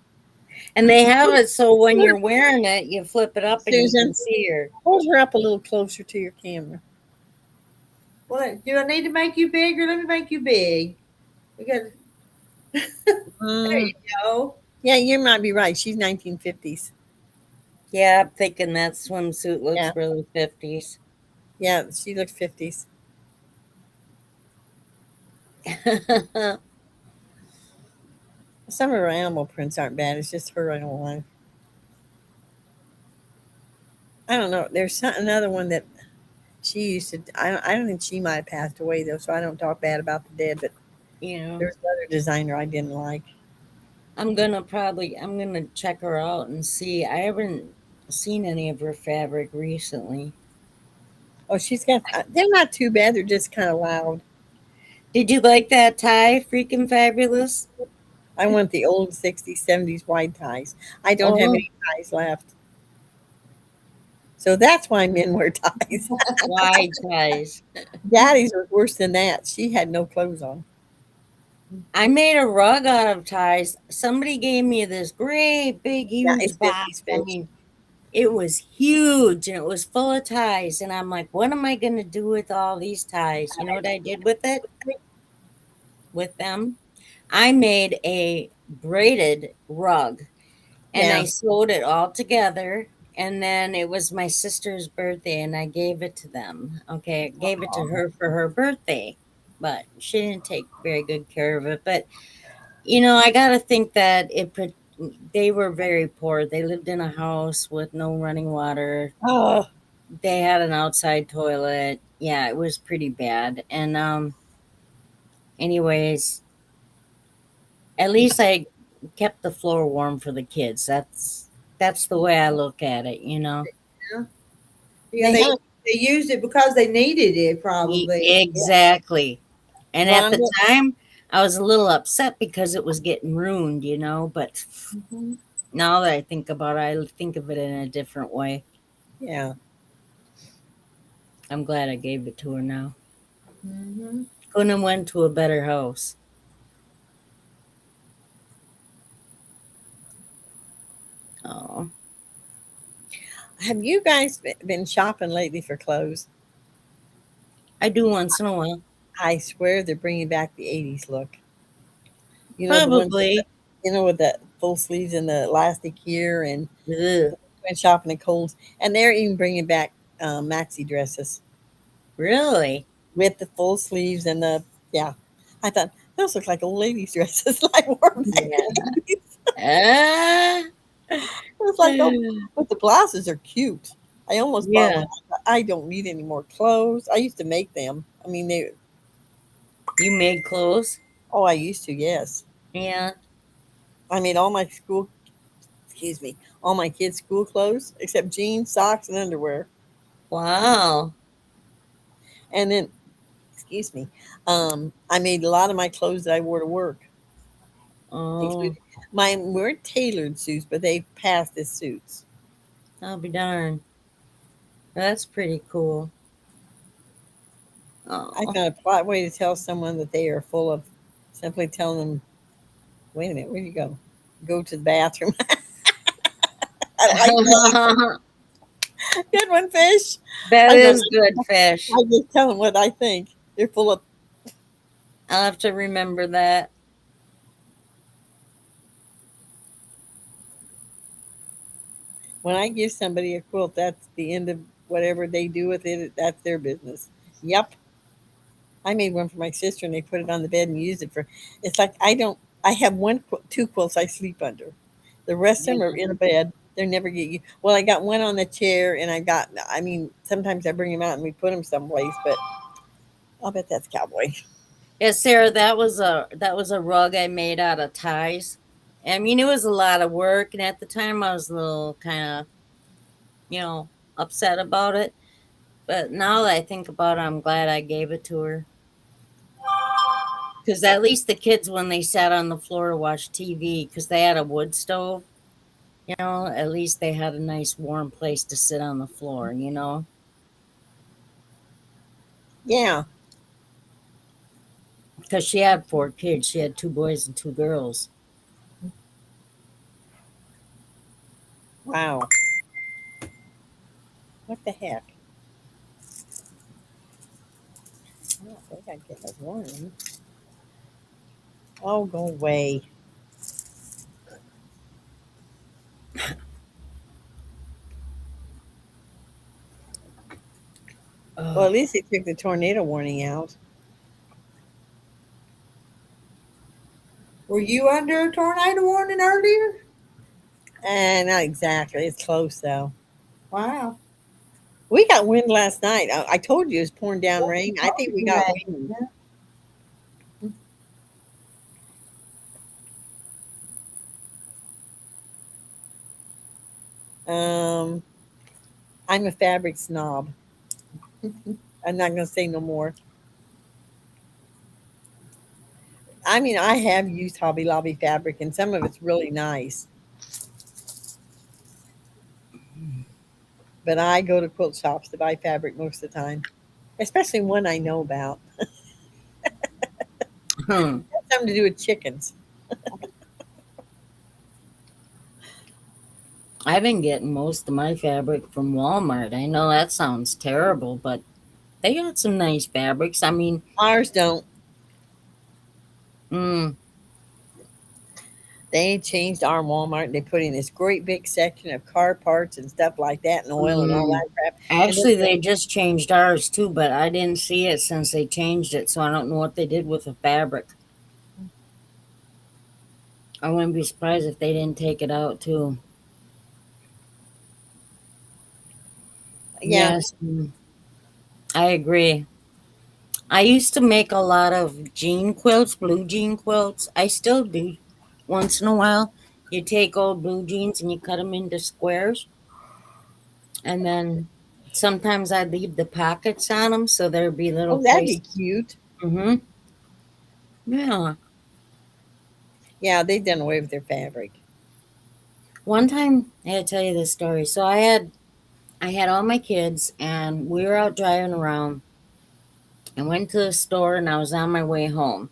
And they have it so when you're wearing it, you flip it up and you Susan, can see her. hold her up a little closer to your camera. Well, do I need to make you bigger? Let me make you big. We got. There Mm, you go. yeah, you might be right. She's 1950s. Yeah, I'm thinking that swimsuit looks Yeah. really 50s. Yeah, she looks 50s. Some of her animal prints aren't bad. It's just her I don't like. I don't know. There's another one that she used to. I don't think she might have passed away though, so I don't talk bad about the dead. But You know, there's another designer I didn't like. I'm gonna check her out and see. I haven't seen any of her fabric recently. Oh, she's got. They're not too bad. They're just kind of loud. Did you like that tie? Freaking fabulous. I want the old 60s, 70s wide ties. I don't have Oh, any ties left. So that's why men wear ties. wide ties. Daddy's was worse than that. She had no clothes on. I made a rug out of ties. Somebody gave me this great big Yeah, it's huge box. 50s I fish. mean, it was huge and it was full of ties. And I'm like, what am I gonna do with all these ties? You know what I did with it? With them? I made a braided rug and Yeah. I sewed it all together. And then it was my sister's birthday and I gave it to them. Okay, I gave it to her for her birthday, but she didn't take very good care of it. But I got to think that they were very poor. They lived in a house with no running water. Oh, They had an outside toilet. Yeah, it was pretty bad. And anyways, at least I kept the floor warm for the kids. That's the way I look at it, Yeah, they they have they used it because they needed it, probably. Exactly. And at the Rhonda. time, I was a little upset because it was getting ruined, but Mm-hmm. now that I think about it, I think of it in a different way. Yeah. I'm glad I gave it to her now. Mm-hmm. Couldn't have went to a better house. Oh, Have you guys been shopping lately for clothes? I do once in a while. I swear they're bringing back the 80s look. You know, the ones with the, Probably. with the full sleeves and the elastic here, and Ugh. went shopping at Kohl's, and they're even bringing back maxi dresses Really? with the full sleeves and the yeah. I thought those look like old ladies' dresses I wore back Yeah. in the 80s. Ah. It was like, oh, but the blouses are cute. I almost bought Yeah. one. I thought, I don't need any more clothes. I used to make them. I mean, they. You made clothes? Oh, I used to. Yes, Yeah. I made all my school. Excuse me, all my kids' school clothes except jeans, socks, and underwear. Wow. And then, excuse me, I made a lot of my clothes that I wore to work, Oh, including mine weren't tailored suits, but they passed as suits. I'll be darned. That's pretty cool. I Oh. found a polite way to tell someone that they are full of simply telling them, "Wait a minute, where do you go? Go to the bathroom." I like that. Good one, fish. That I don't. is good fish. I just tell them what I think. They're full of. I'll have to remember that. When I give somebody a quilt, that's the end of whatever they do with it. That's their business. Yep. I made one for my sister, and they put it on the bed and used it for. It's like I don't. I have two quilts I sleep under. The rest of them are in a bed. They never get you. Well, I got one on the chair, and I got. I mean, sometimes I bring them out and we put them someplace, but I'll bet that's cowboy. Yeah, Sarah, that was a rug I made out of ties. I mean, it was a lot of work, and at the time I was a little kind of, you know, upset about it. But now that I think about it, I'm glad I gave it to her. Because at least the kids, when they sat on the floor to watch TV, because they had a wood stove, at least they had a nice warm place to sit on the floor. Yeah. Because she had 4 kids. She had 2 boys and 2 girls. Wow. What the heck? I don't think I get a one. Oh, go away. Well, at Oh, least they took the tornado warning out. Were you under a tornado warning earlier? Not exactly. It's close though. Wow. We got wind last night. I told you it was pouring down rain. I think we got right. wind. Um, I'm a fabric snob. I'm not going to say no more. I mean, I have used Hobby Lobby fabric, and some of it's really nice. But I go to quilt shops to buy fabric most of the time, especially one I know about. Hmm. Something to do with chickens. I've been getting most of my fabric from Walmart. I know that sounds terrible, but they got some nice fabrics. I mean, Ours don't. mm, They changed our Walmart. They put in this great big section of car parts and stuff like that, and oil and all mm, that crap. And actually, then they just changed ours too, but I didn't see it since they changed it, so I don't know what they did with the fabric. I wouldn't be surprised if they didn't take it out too. yeah, Yes, I agree. I used to make a lot of jean quilts, blue jean quilts. I still do once in a while. You take old blue jeans and you cut them into squares, and then sometimes I leave the pockets on them so there'd be little oh, that'd be places. cute. Mm-hmm. Yeah. Yeah, they've done away with their fabric. One time I had to tell you this story. So I had all my kids and we were out driving around. I went to the store and I was on my way home.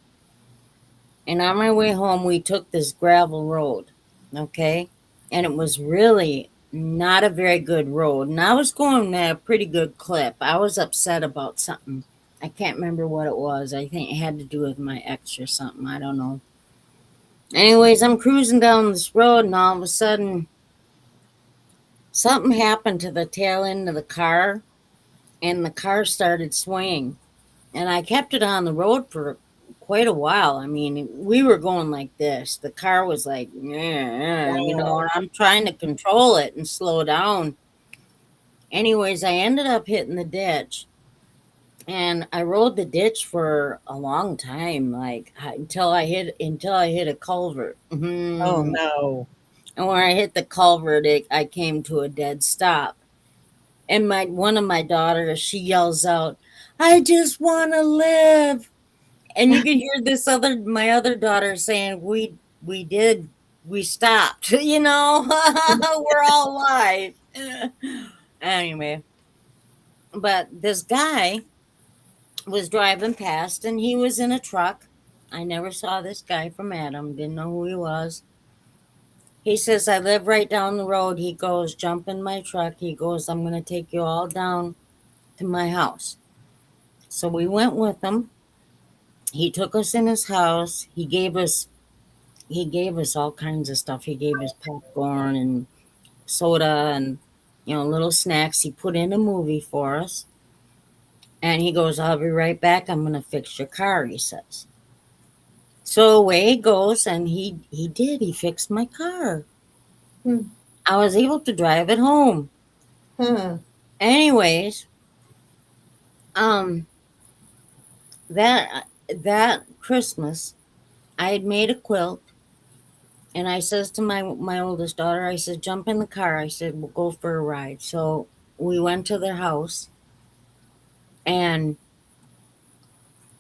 And on my way home, we took this gravel road, okay? And it was really not a very good road. And I was going at a pretty good clip. I was upset about something. I can't remember what it was. I think it had to do with my ex or something. I don't know. Anyways, I'm cruising down this road, and all of a sudden, something happened to the tail end of the car, and the car started swaying. And I kept it on the road for quite a while. I mean, we were going like this. The car was like, and I'm trying to control it and slow down. Anyways, I ended up hitting the ditch, and I rode the ditch for a long time, like until I hit a culvert. Oh no. And when I hit the culvert, I came to a dead stop. And one of my daughters, she yells out, "I just want to live." And you can hear my other daughter saying, we stopped, we're all alive. Anyway, but this guy was driving past, and he was in a truck. I never saw this guy from Adam, didn't know who he was. He says, "I live right down the road." He goes, "Jump in my truck." He goes, "I'm going to take you all down to my house." So we went with him. He took us in his house. He gave us all kinds of stuff. He gave us popcorn and soda and little snacks. He put in a movie for us. And he goes, "I'll be right back. I'm going to fix your car," he says. So away he goes, and he did. He fixed my car. Hmm. I was able to drive it home. Huh. Anyways, um, that Christmas, I had made a quilt, and I says to my oldest daughter, I said, "Jump in the car." I said, "We'll go for a ride." So we went to their house, and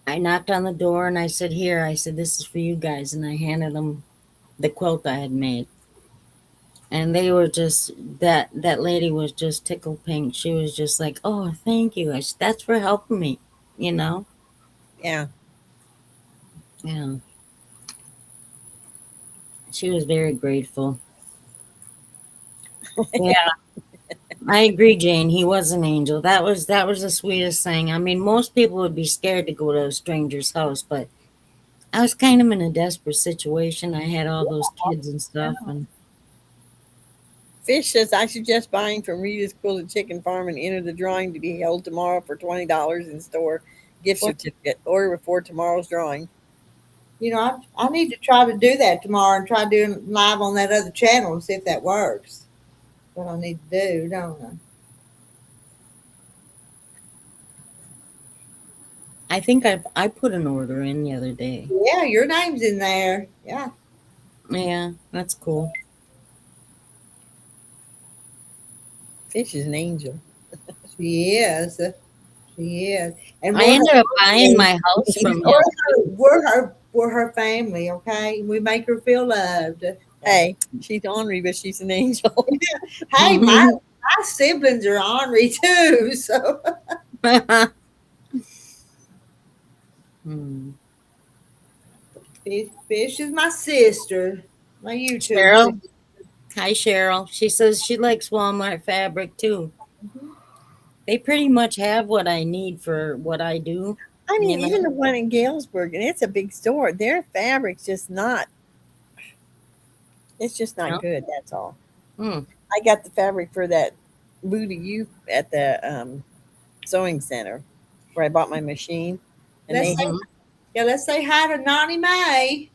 I knocked on the door, and I said, "Here," I said, "This is for you guys," and I handed them the quilt I had made. And they were just that lady was just tickled pink. She was just like, "Oh, thank you. That's for helping me," you know. Yeah. Yeah, she was very grateful. Yeah, I agree, Jane. He was an angel. That was the sweetest thing. I mean, most people would be scared to go to a stranger's house, but I was kind of in a desperate situation. I had all those kids and stuff, and Fish says I suggest buying from Rita's Quilted Chicken Farm and enter the drawing to be held tomorrow for $20 in store gift What? certificate. Order before tomorrow's drawing. I need to try to do that tomorrow and try doing live on that other channel and see if that works. What I need to do, don't I? I think I put an order in the other day. Yeah, your name's in there. Yeah. Yeah, that's cool. Fish is an angel. She is. She is. And I ended up buying my house from him. we're her family, okay? We make her feel loved. Hey, she's ornery, but she's an angel. Hey, my siblings are ornery too. So Hmm. Fish is my sister. My YouTube Cheryl. sister. Hi, Cheryl. She says she likes Walmart fabric too. They pretty much have what I need for what I do. I mean, You know? even the one in Galesburg, and it's a big store. Their fabric's just not. It's just not No? good. That's all. Hmm. I got the fabric for that Boo to You at the sewing center where I bought my machine, and Let's they say, let's say hi to Nani Mae.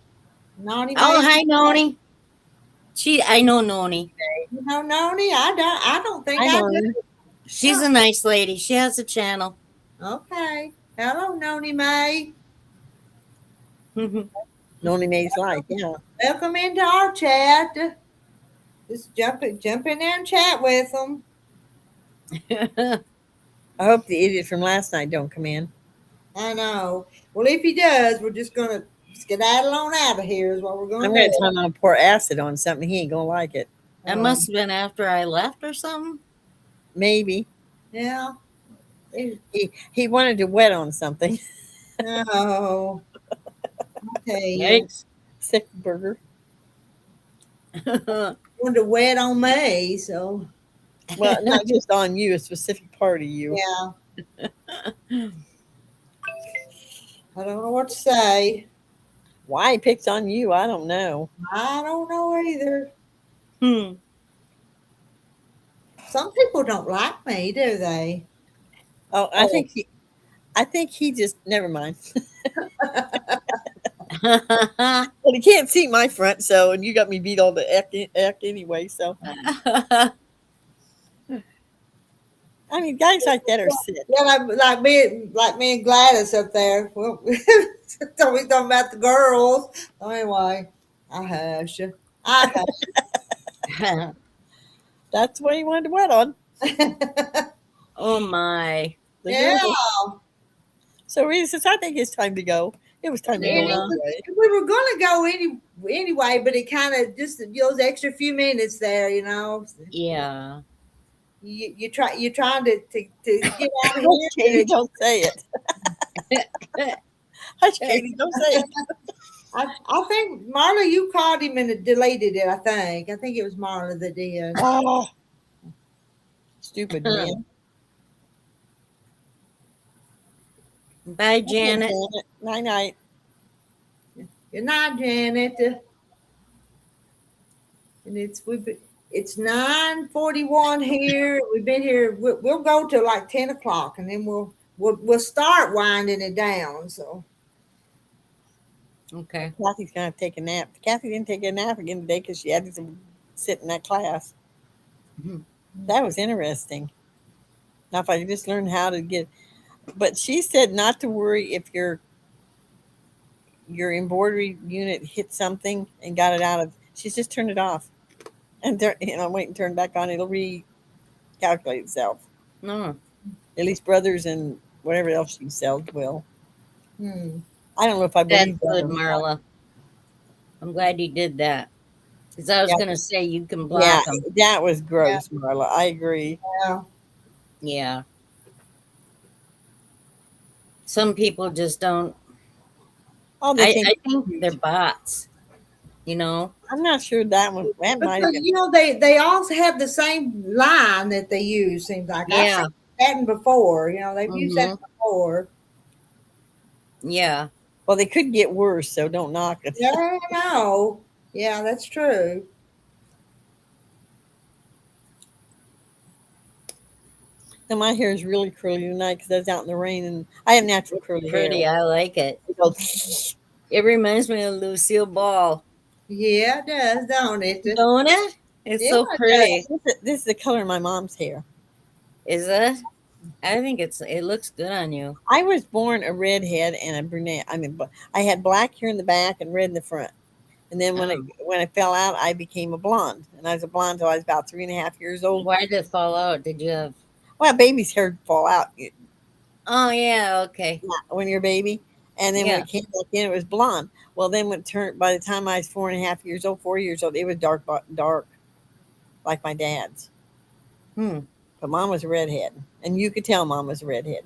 Nani Mae. Oh, hi, Noni. I know Noni. You know Noni? I don't think I I know do. her. She's a nice lady. She has a channel. Okay. Hello, Noni Mae. Noni Mae's life. Yeah. Welcome into our chat. Just jump in there and chat with them. I hope the idiot from last night don't come in. I know. Well, if he does, we're just gonna skedaddle on out of here. Is what we're I'm gonna gonna do. tell him I'll pour acid on something. He ain't gonna like it. That must have been after I left or something. Maybe Yeah. he wanted to wet on something. No. Okay. Yikes. Sick burger. Wanted to wet on me, so Well, not just on you, a specific part of you. yeah. I don't know what to say. Why he picks on you, I don't know. I don't know either. Hmm. Some people don't like me, do they? Oh, Oh, I think he just never mind. Well, he can't see my front, so and you got me beat all the eck anyway. So I mean, guys like that are sick. yeah, like me and Gladys up there. Well, so we talking about the girls. So anyway, I hush. I That's what he wanted to wet on hush. Oh my. the Yeah, girl. So Rita says, "I think it's time to go." It was time to go Yeah. anyway. we were gonna go anyway, but it kind of just those extra few minutes there, Yeah. You're trying to get out of Hush, Katie, here. don't say it. Hush, Katie, don't say it. I think Marla, you called him and deleted it. I think it was Marla that did. Oh, stupid man. Bye, Janet. Night night. Good night, Janet. And it's 9:41 here. We've been here. We'll go till like 10 o'clock, and then we'll start winding it down. So Okay. Kathy's gonna take a nap. Kathy didn't take a nap again today because she had to sit in that class. Mhm. That was interesting. Now, if I could just learn how to get, but she said not to worry if your embroidery unit hit something and got it out of. She's just turned it off, and wait and turn it back on. It'll recalculate itself. No. At least Brothers and whatever else she sells will. hmm. I don't know if I That's believe that good, or not. Marla. I'm glad you did that. Because I was Yeah. going to say you can Yeah, block them. that was gross, Marla. I agree. Yeah. Yeah. Some people just don't. Oh, they think I think they're bots. You know? I'm not sure that one. That might have Because been. they all have the same line that they use. Seems like Yeah. I've seen that before. They've used that Mm-hmm. before. Yeah. Well, they could get worse, so don't knock it. Yeah, I know. Yeah, that's true. And my hair is really curly tonight because I was out in the rain, and I have natural curly Pretty. hair. I like it. It goes, It reminds me of Lucille Ball. Yeah, it does, don't it? Don't it? It's so Yeah, it pretty. this is the color of my mom's hair. Is it? I think it looks good on you. I was born a redhead and a brunette. I mean, I had black hair in the back and red in the front. And then when it fell out, I became a blonde, and I was a blonde till I was about 3.5 years old. Why did it fall out? Did you have? Well, baby's hair fall out Oh yeah. Okay. when you're a baby, and then when Yeah. it came back in, it was blonde. Well, then when it turned, by the time I was 4.5 years old, 4 years old, it was dark, like my dad's. Hmm. But mom was a redhead, and you could tell mom was a redhead.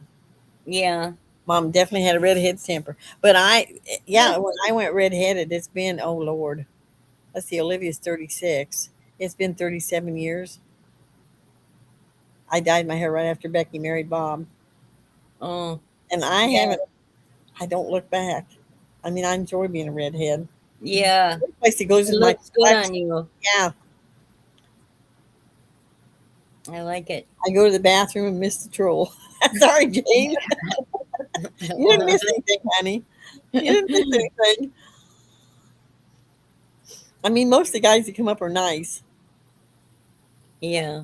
Yeah. Mom definitely had a redhead's temper. But when I went redheaded, it's been, oh Lord, let's see, Olivia's 36. It's been 37 years. I dyed my hair right after Becky married Bob, Oh. and I Yeah. haven't. I don't look back. I mean, I enjoy being a redhead. Yeah. The place that goes It in my looks good on you. yeah. I like it. I go to the bathroom and miss the troll. Sorry, Jane. You didn't miss anything, honey. You didn't miss anything. I mean, most of the guys that come up are nice. Yeah.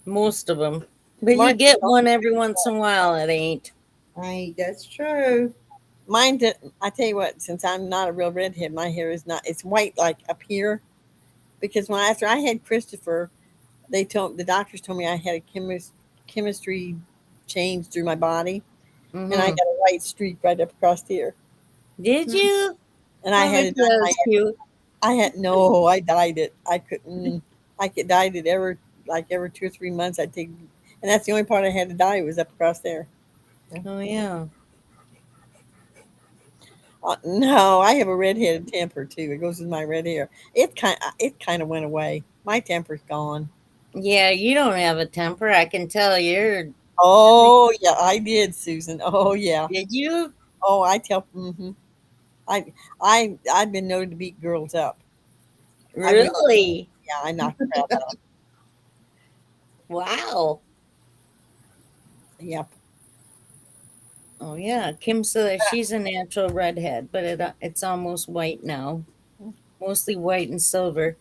Most of them. But you Mark- get one every once in a while. It ain't. Right, that's true. Mine, I tell you what, since I'm not a real redhead, my hair is not, it's white like up here. Because after I had Christopher, the doctors told me I had a chemistry change through my body. And I Mhm. got a white streak right up across here. Did you? And I Oh, had it that done. was cute. I dyed it. I couldn't. I could dyed it every 2 or 3 months. I'd take, and that's the only part I had to dye was up across there. Oh yeah. No, I have a redheaded temper too. It goes with my red hair. It kind of went away. My temper's gone. Yeah, you don't have a temper. I can tell you're. Oh yeah, I did, Susan. Oh yeah. Did you? Oh, I tell. Mm-hmm. I've been known to beat girls up. I would, Really? yeah, I knocked the crap out. Wow. Yep. Oh yeah, Kim said she's a natural redhead, but it's almost white now. Mostly white and silver.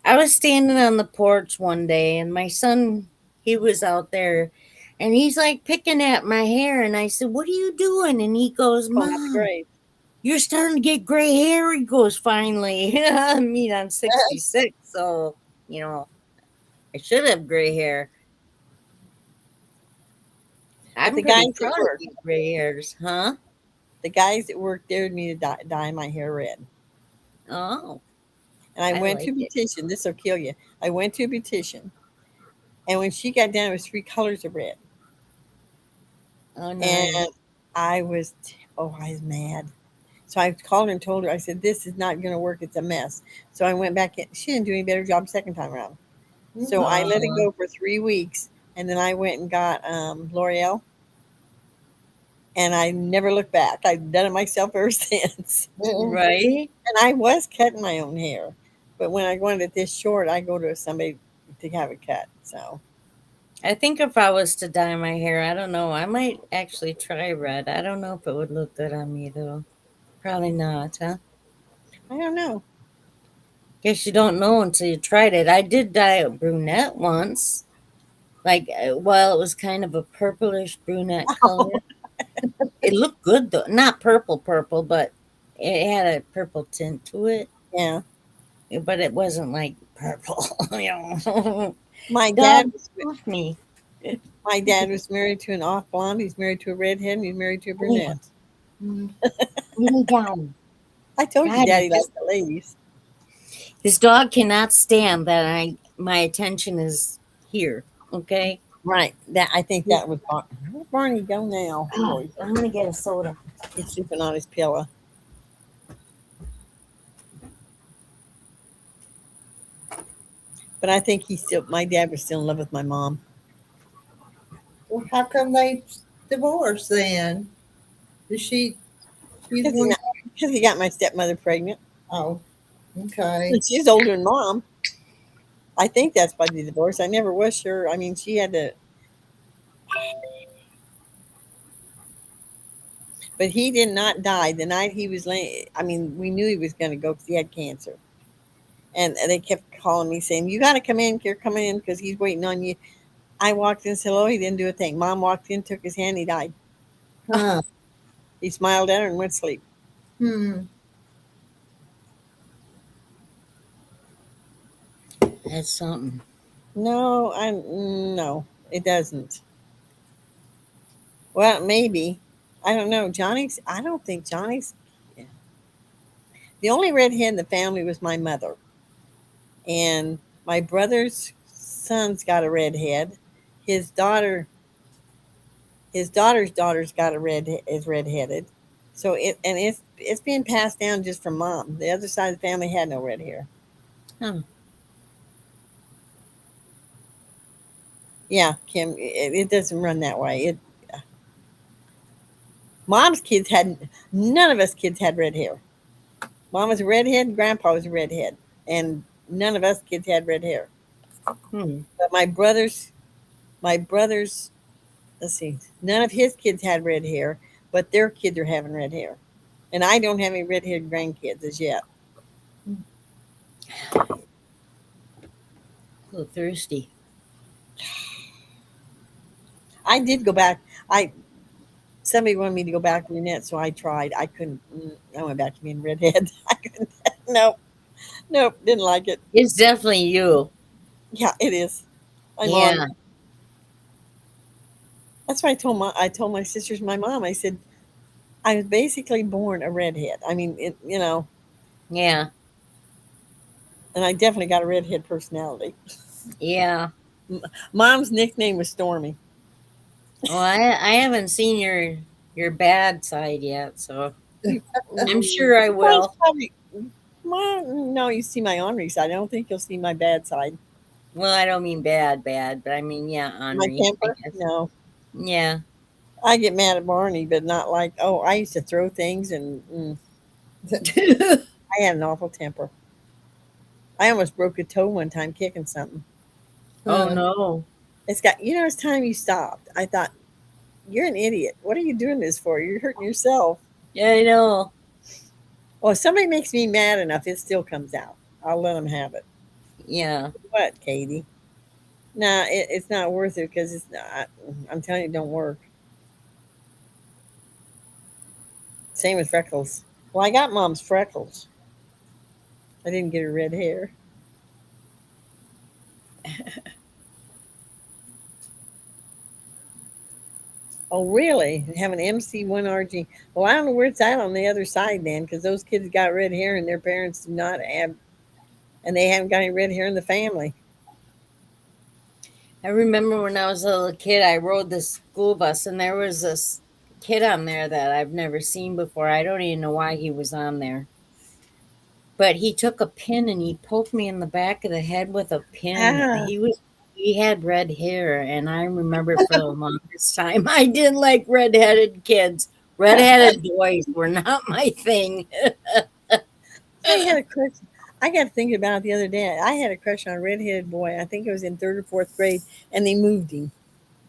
I was standing on the porch one day and my son, he was out there and he's like picking at my hair. And I said, "What are you doing?" And he goes, Going out the "Mom, grave. you're starting to get gray hair." He goes, "Finally." I mean, I'm 66, so, you know, I should have gray hair. But I'm the pretty guys proud at of work, these gray hairs, huh? the guys at work dared me to dye my hair red. Oh, And I I went to like a it. beautician. This will kill you. I went to a beautician, and when she got down, it was 3 colors of red. Oh, And nice. I was mad. So I called her and told her, I said, this is not going to work. It's a mess. So I went back in. She didn't do any better job second time around. So I let it Uh, go for 3 weeks. And then I went and got L'Oreal. And I never looked back. I've done it myself ever since. right? And I was cutting my own hair. But when I wanted it this short, I go to somebody to have it cut. So I think if I was to dye my hair, I don't know. I might actually try red. I don't know if it would look good on me though. Probably not, huh? I don't know. Guess you don't know until you tried it. I did dye it brunette once. Like, well, it was kind of a purplish brunette color. It looked good though. Not purple purple, but it had a purple tint to it. Yeah. But it wasn't like purple, you know. My Dog dad was off me. my dad was married to an off blonde. He's married to a redhead, and he's married to a Yeah. brunette. Really down. I told you, God, Daddy liked the ladies. this dog cannot stand that my attention is here. Okay. Right. That I think that was Where'd Barney go now? Oh, Oh, I'm gonna get a soda. he's sleeping on his pillow. But I think my dad was still in love with my mom. Well, how come they divorced then? Is she's Because one? he got my stepmother pregnant. Oh, okay. And she's older than mom. I think that's why the divorce. I never was sure. I mean, she had to, but he did not die the night he was laying. I mean, we knew he was going to go because he had cancer. And they kept calling me saying, "You got to come in, you're coming in because he's waiting on you." I walked in and said, "Hello." He didn't do a thing. Mom walked in, took his hand, he died. Huh. He smiled at her and went to sleep. Hmm. That's something. No, it doesn't. Well, maybe. I don't know. I don't think Johnny's. Yeah. The only redhead in the family was my mother. And my brother's son's got a redhead. His daughter, his daughter's got is redheaded. So it's being passed down just from mom. The other side of the family had no red hair. Huh. Yeah, Kim, it doesn't run that way. Mom's kids had none of us kids had red hair. Mom was a redhead, grandpa was a redhead, and none of us kids had red hair. Hmm. But my brothers, let's see, none of his kids had red hair, but their kids are having red hair. And I don't have any red-haired grandkids as yet. A little thirsty. I did go back. Somebody wanted me to go back brunette, so I tried. I couldn't. I went back to being redhead. I couldn't. Nope, didn't like it. It's definitely you. Yeah, it is. I'm Yeah. on. That's why I told my sisters, my mom. I said I was basically born a redhead. I mean, Yeah. and I definitely got a redhead personality. Yeah. Mom's nickname was Stormy. Well, I haven't seen your bad side yet, so I'm sure I Mine's will. probably, no, you see my ornery side. I don't think you'll see my bad side. Well, I don't mean bad, but I mean My ornery, I temper? guess. No. Yeah. I get mad at Barney, but not like, oh, I used to throw things and I had an awful temper. I almost broke a toe one time kicking something. Oh no. It's got, it's time you stopped. I thought, you're an idiot. What are you doing this for? You're hurting yourself. Yeah, I know. Well, if somebody makes me mad enough, it still comes out. I'll let them have it. Yeah. What, Katie? Nah, it's not worth it because it's not. I'm telling you, it don't work. Same with freckles. Well, I got mom's freckles. I didn't get her red hair. Oh, really? Have an MC1RG. Well, I don't know where it's at on the other side then, because those kids got red hair and their parents do not have, and they haven't got any red hair in the family. I remember when I was a little kid, I rode the school bus, and there was this kid on there that I've never seen before. I don't even know why he was on there. But he took a pin and he poked me in the back of the head with a pin. Ah, He had red hair, and I remember for the longest time I didn't like redheaded kids. Redheaded boys were not my thing. I had a crush. I got to thinking about it the other day. I had a crush on a redheaded boy. I think it was in third or fourth grade, and they moved him.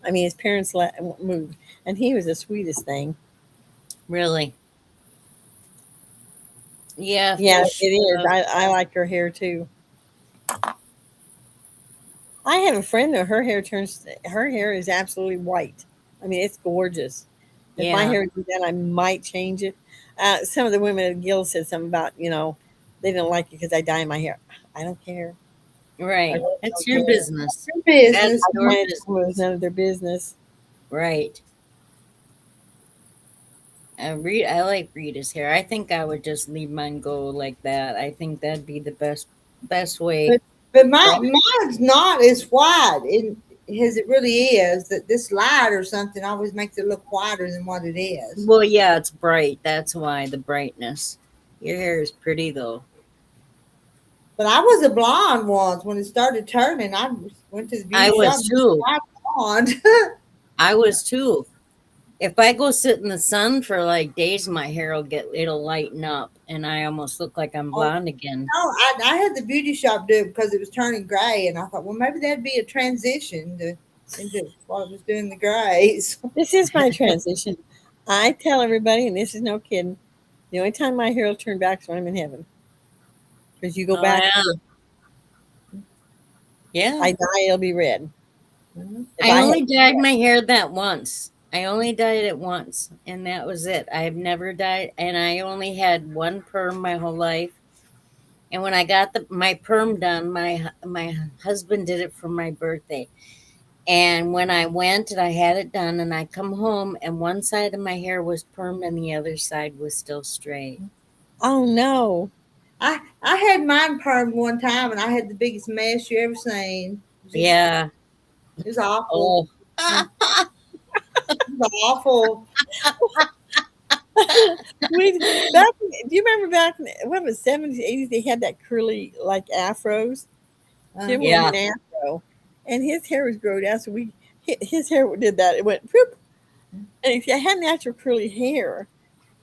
I mean, his parents moved, and he was the sweetest thing. Really? Yeah, Yeah, for it is. sure. I like her hair too. I have a friend that her hair is absolutely white. I mean, it's gorgeous. If my Yeah, hair did that, I might change it. Some of the women at Gill said something about, they don't like it because I dye my hair. I don't care. I right. really That's don't your care. business. Your That's business. I your wanted to know it was business. none of their business. Right. I like Rita's hair. I think I would just leave mine go like that. I think that'd be the best way. But but But mine's not as white as it really is. That this light or something always makes it look whiter than what it is. well, yeah, it's bright. That's why the brightness. Your hair is pretty though. But I was a blonde once when it started turning. I went to the I beauty shop was and just too. dyed blonde. I was too. If I go sit in the sun for like days, my hair it'll lighten up, and I almost look like I'm Oh, blonde again. no, I had the beauty shop do it because it was turning gray, and I thought, well, maybe that'd be a transition into while I was doing the grays. This is my transition. I tell everybody, and this is no kidding, the only time my hair will turn back is when I'm in heaven. Because you go Oh back, yeah, yeah. I die, it'll be red. Mhm. If I I have, only dyed my hair that once. I only dyed it once, and that was it. I've never dyed, and I only had one perm my whole life. And when I got my perm done, my husband did it for my birthday. And when I went and I had it done, and I come home, and one side of my hair was permed, and the other side was still straight. oh no. I had mine permed one time, and I had the biggest mess you ever seen. Yeah. It was awful. Oh. It was awful. Do you remember back in what was 70s, 80s? They had that curly like afros. Jim Uh, wanted Yeah. an afro, and his hair was growed out. So his hair did that. It went whoop, and if you had natural curly hair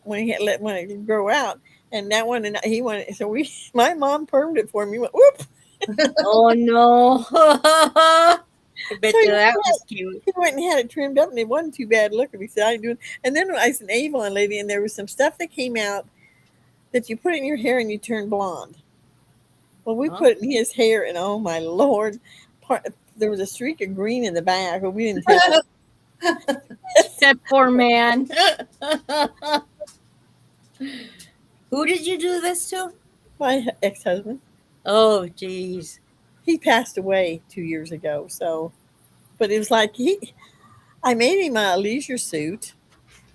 when it could grow out, and that one and he wanted. So my mom permed it for me. Went whoop. Oh no. I bet So you that was cute. he went and had it trimmed up, and it wasn't too bad looking. He said, "I ain't doing." And then I was an Avon lady, and there was some stuff that came out that you put in your hair and you turn blonde. Well, we Huh? put it in his hair, and oh my lord, there was a streak of green in the back, but we didn't take it. That poor man. Who did you do this to? My ex-husband, Oh, jeez. he passed away 2 years ago. So, but it was like I made him a leisure suit,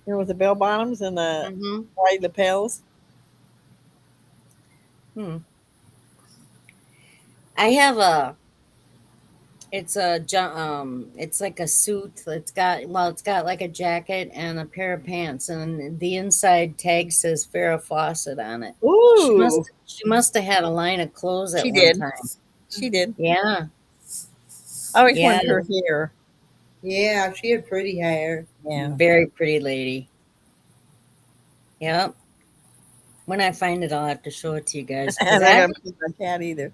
with the bell bottoms and the Mm-hmm. white lapels. Hmm. I have it's like a suit. It's got like a jacket and a pair of pants, and the inside tag says Farrah Fawcett on it. Ooh, She must have had a line of clothes at she one did. time. She did. Yeah. I always Yeah. wanted her hair. yeah, she had pretty hair. Yeah. Very pretty lady. Yep. When I find it, I'll have to show it to you guys. I'm Cause not I, gonna pick my cat either.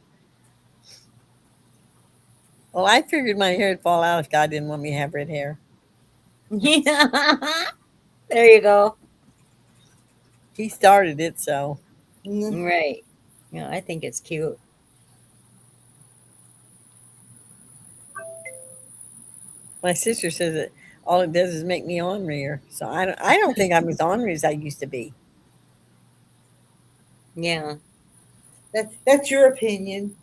Well, I figured my hair would fall out if God didn't want me to have red hair. yeah, there you go. He started it, so Mm. Right. Yeah, I think it's cute. my sister says that all it does is make me ornerier. So I don't think I'm as ornery as I used to be. Yeah. That's your opinion.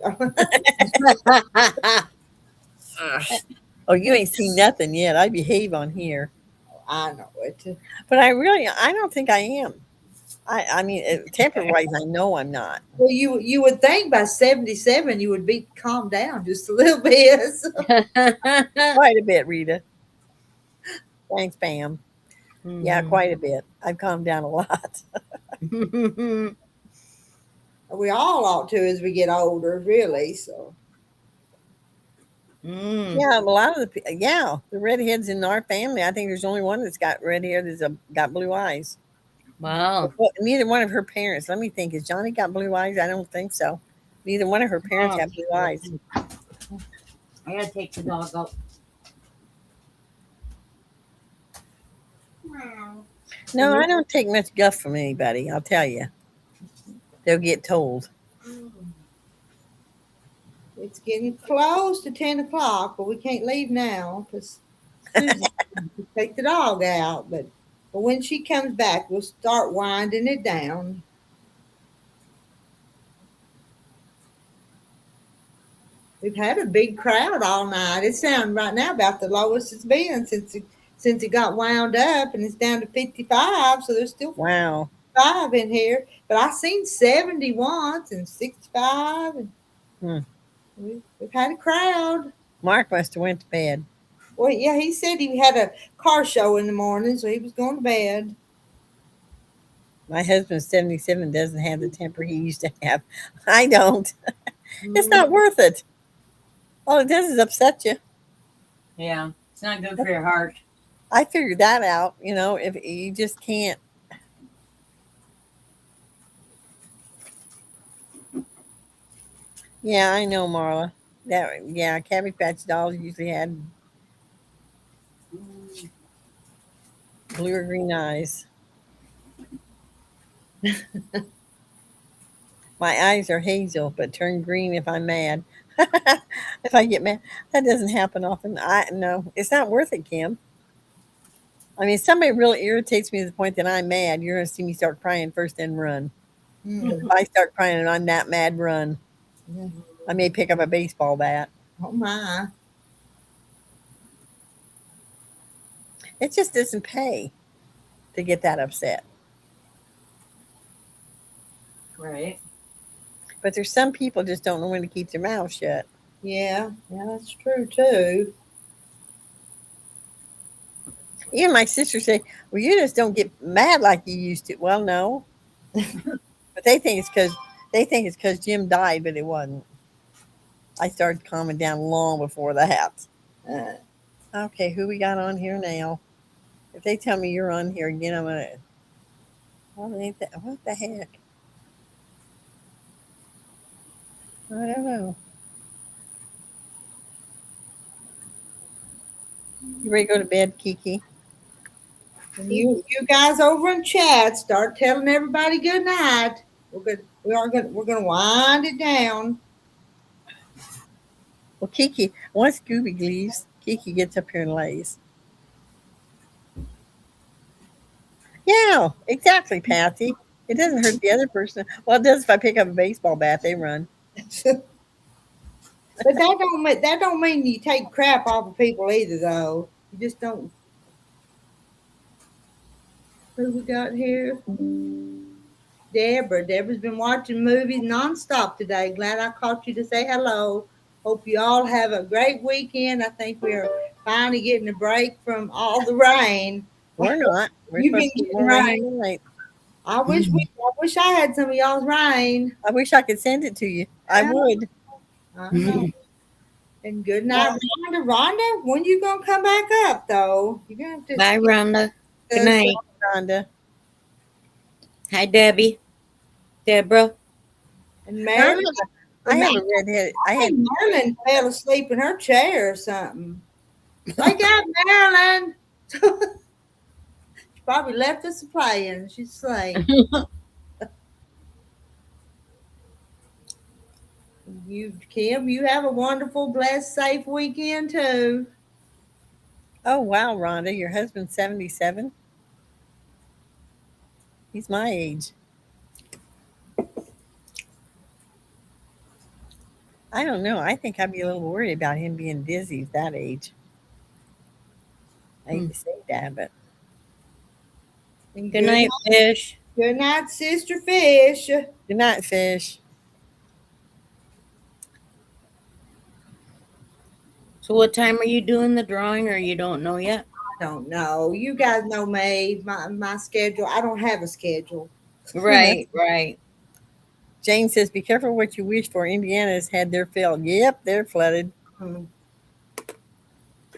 Oh, you ain't seen nothing yet. I behave on here, I know it. but I don't think I am. I mean, temper wise, I know I'm not. Well, you would think by 77 you would be calmed down just a little bit. Quite a bit, Rita. Thanks, Pam. Yeah, Mhm. quite a bit. I've calmed down a lot. We all ought to as we get older, really. So Mm. Yeah, a lot of the redheads in our family. I think there's only one that's got red hair that's got blue eyes. Wow. Well, neither one of her parents. Let me think. Has Johnny got blue eyes? I don't think so. Neither one of her parents Oh, have blue eyes. I gotta take the dog out. No, I don't take much guff from anybody. I'll tell you. They'll get told. it's getting close to 10 o'clock, but we can't leave now because Susan take the dog out. But when she comes back, we'll start winding it down. We've had a big crowd all night. It's down right now about the lowest it's been since it got wound up, and it's down to 55. So there's still Wow. 5 in here. But I seen 70 once and 65, and Hmm. we've had a crowd. Mark must have went to bed. Well, yeah, he said he had a car show in the morning, so he was going to bed. My husband, 77, doesn't have the temper he used to have. I don't. It's not worth it. All it does is upset you. Yeah, it's not good for your heart. I figured that out. If you just can't. Yeah, I know, Marla. Cabbage Patch Dolls usually had blue or green eyes. My eyes are hazel, but turn green if I'm mad. If I get mad, that doesn't happen often. No, it's not worth it, Kim. I mean, if somebody really irritates me to the point that I'm mad, you're going to see me start crying first, then run. Mm. If I start crying and I'm that mad, run. Yeah. I may pick up a baseball bat. Oh my! It just doesn't pay to get that upset. Right. But there's some people just don't know when to keep their mouth shut. Yeah, that's true too. Even my sister say, "Well, you just don't get mad like you used to." Well, no, but they think it's because Jim died, but it wasn't. I started calming down long before that. Uh, Okay, who we got on here now? If they tell me you're on here again, I'm gonna. What the heck? I don't know. You ready to go to bed, Kiki? and you guys over in chat start telling everybody good night. We're gonna wind it down. Well, Kiki, once Scooby leaves, Kiki gets up here and lays. Yeah, exactly, Patsy. It doesn't hurt the other person. Well, it does if I pick up a baseball bat, they run. But that don't mean you take crap off of people either, though. You just don't. Who we got here? Deborah. Deborah's been watching movies nonstop today. Glad I caught you to say hello. Hope you all have a great weekend. I think we are finally getting a break from all the rain. We're not. We're You've supposed been to get getting more rain rain. tonight. I wish I had some of y'all's rain. I wish I could send it to you. I would. I know. And good night, Rhonda. Rhonda, when you gonna come back up though? You're gonna have to Bye, Rhonda. Good night. Rhonda. Hi, Debbie. Deborah. And I Marilyn, have I have a redhead. I I have think Marilyn fell asleep in her chair or something. Wake up, Marilyn. She probably left us playing. She's asleep. Kim, you have a wonderful, blessed, safe weekend too. Oh wow, Rhonda, your husband's 77. He's my age. I don't know. I think I'd be a little worried about him being dizzy at that age. I hate to say that, but And Good night, fish. good night, Sister Fish. good night, fish. So what time are you doing the drawing, or you don't know yet? I don't know. You guys know me. My schedule. I don't have a schedule. Right, right. Jane says, "Be careful what you wish for. Indiana's had their fill. Yep, they're flooded. Hmm.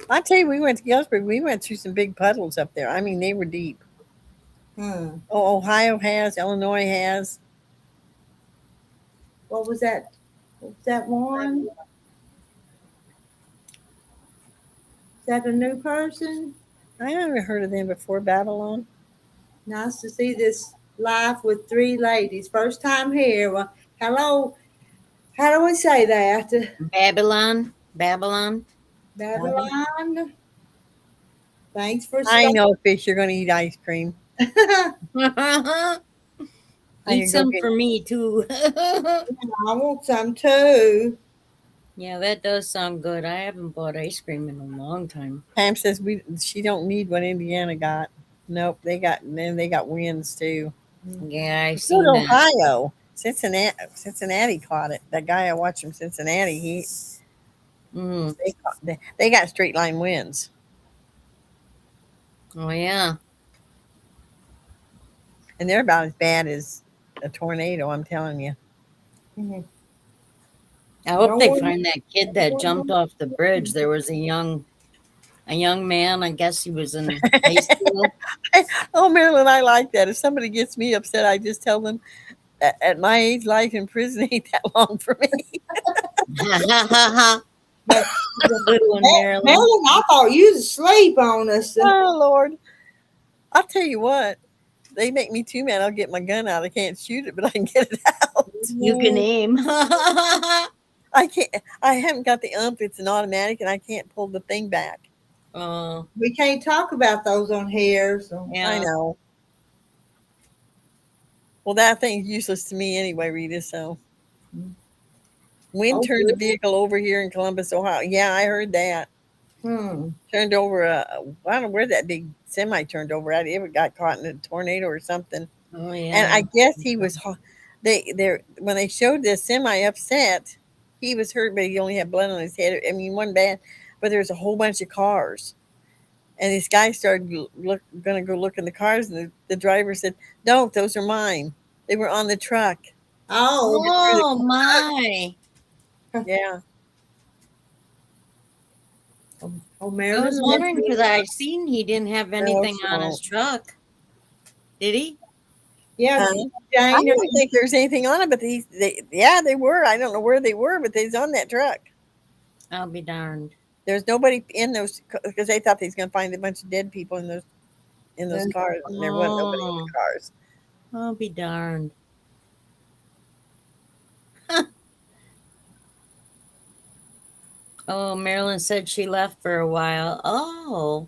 I tell you, we went to Galesburg. We went through some big puddles up there. I mean, they were deep. Hmm. Oh, Ohio has. Illinois has. What was that? What was that one? Is that a new person? I never heard of them before. Babylon. Nice to see this live with three ladies. First time here. Well, hello. How do we say that? Babylon, Babylon. Babylon. Thanks for I stopping. know, fish. You're going to eat ice cream. I Eat can go some get. for me too. I want some too. Yeah, that does sound good. I haven't bought ice cream in a long time. Pam says she don't need what Indiana got. Nope, they got wins too. Yeah, I So seen did that. Ohio. Cincinnati caught it. That guy I watched from Cincinnati, Mm. they got straight line wins. Oh yeah. And they're about as bad as a tornado, I'm telling you. Mhm. I hope No they one- find that kid that jumped off the bridge. There was a young man. I guess he was in high school. Oh, Marilyn, I like that. If somebody gets me upset, I just tell them at my age, life in prison ain't that long for me. But Good one, Marilyn. Marilyn, I thought you was asleep on us. Oh, Lord. I'll tell you what, they make me too mad. I'll get my gun out. I can't shoot it, but I can get it out. You can aim. I can't. I haven't got the umph. It's an automatic, and I can't pull the thing back. Oh, We can't talk about those on here. So. I yeah. know. Well, that thing's useless to me anyway, Rita. So, wind Oh, turned the good. vehicle over here in Columbus, Ohio. Yeah, I heard that. Turned over I don't know where that big semi turned over at. It got caught in a tornado or something. Oh, And yeah. I guess he was. They when they showed the semi upset, he was hurt, but he only had blood on his head. I mean, one bad, but there's a whole bunch of cars. And this guy started going to go look in the cars, and the driver said, "Don't, those are mine. They were on the truck." Oh, Oh, my. Yeah. oh, I Marilyn. was wondering because I seen he didn't have anything on his truck. Did he? Yeah, I Jane. don't think there's anything on it, but they were. I don't know where they were, but they was on that truck. I'll be darned. There's nobody in those because they thought they was going to find a bunch of dead people in those cars, and there wasn't nobody in the cars. I'll be darned. Oh, Marilyn said she left for a while. Oh,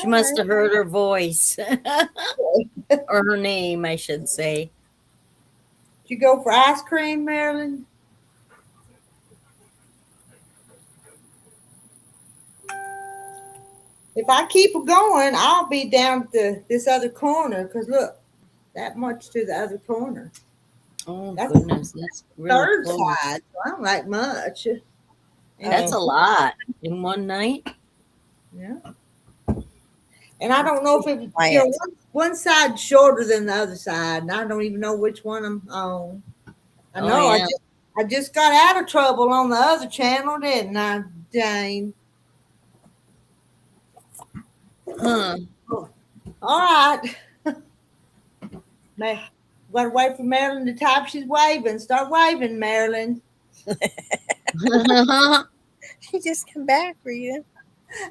she must have heard her voice or her name, I should say. Did you go for ice cream, Marilyn? If I keep going, I'll be down to this other corner. Cause look, that much to the other corner. Oh, That's goodness. That's really Third close. side. So I don't like much. That's a lot in one night. Yeah. And I don't know if it, Quiet. one side's shorter than the other side, and I don't even know which one I'm on. I Oh, know yeah. I just got out of trouble on the other channel, didn't I, Jane? Huh. All right. Gotta wait for Marilyn to type she's waving. Start waving, Marilyn. She just come back, Rita.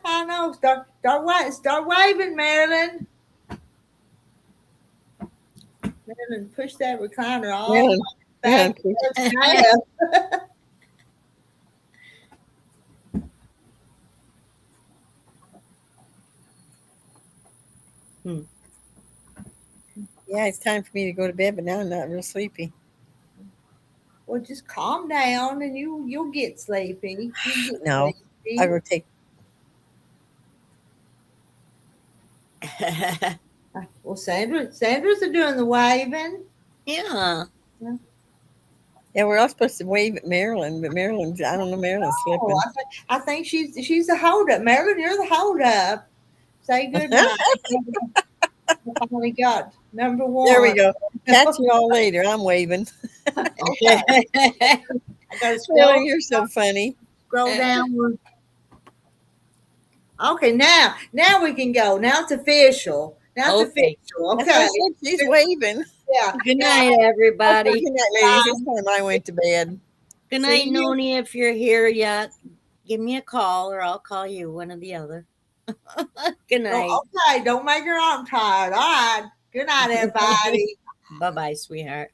I know. Start waving, Marilyn. Marilyn, push that recliner all Marilyn, back. Yeah, it's time for me to go to bed, but now I'm not real sleepy. Well, just calm down and you'll get sleepy. No, I go take. Well, Sandra's doing the waving. Yeah. Yeah, we're all supposed to wave at Marilyn, but Marilyn's, I don't know, Marilyn's slipping. Oh, I think she's the hold up. Marilyn, you're the hold up. Say good night. I finally got number one. There we go. Catch you all later. I'm waving. Okay. I gotta Oh, you're so funny. scroll down. Okay, now we can go. Now it's official. Now it's Okay. official. That's what I Okay. said, she's waving. Yeah. Good night, everybody. Good night, ladies. It's time I went to bed. Good See night, you. Noni. If you're here yet, give me a call or I'll call you, one or the other. Good night. Oh, okay. Don't make your arm tired. All right. Good night, everybody. Bye bye, sweetheart.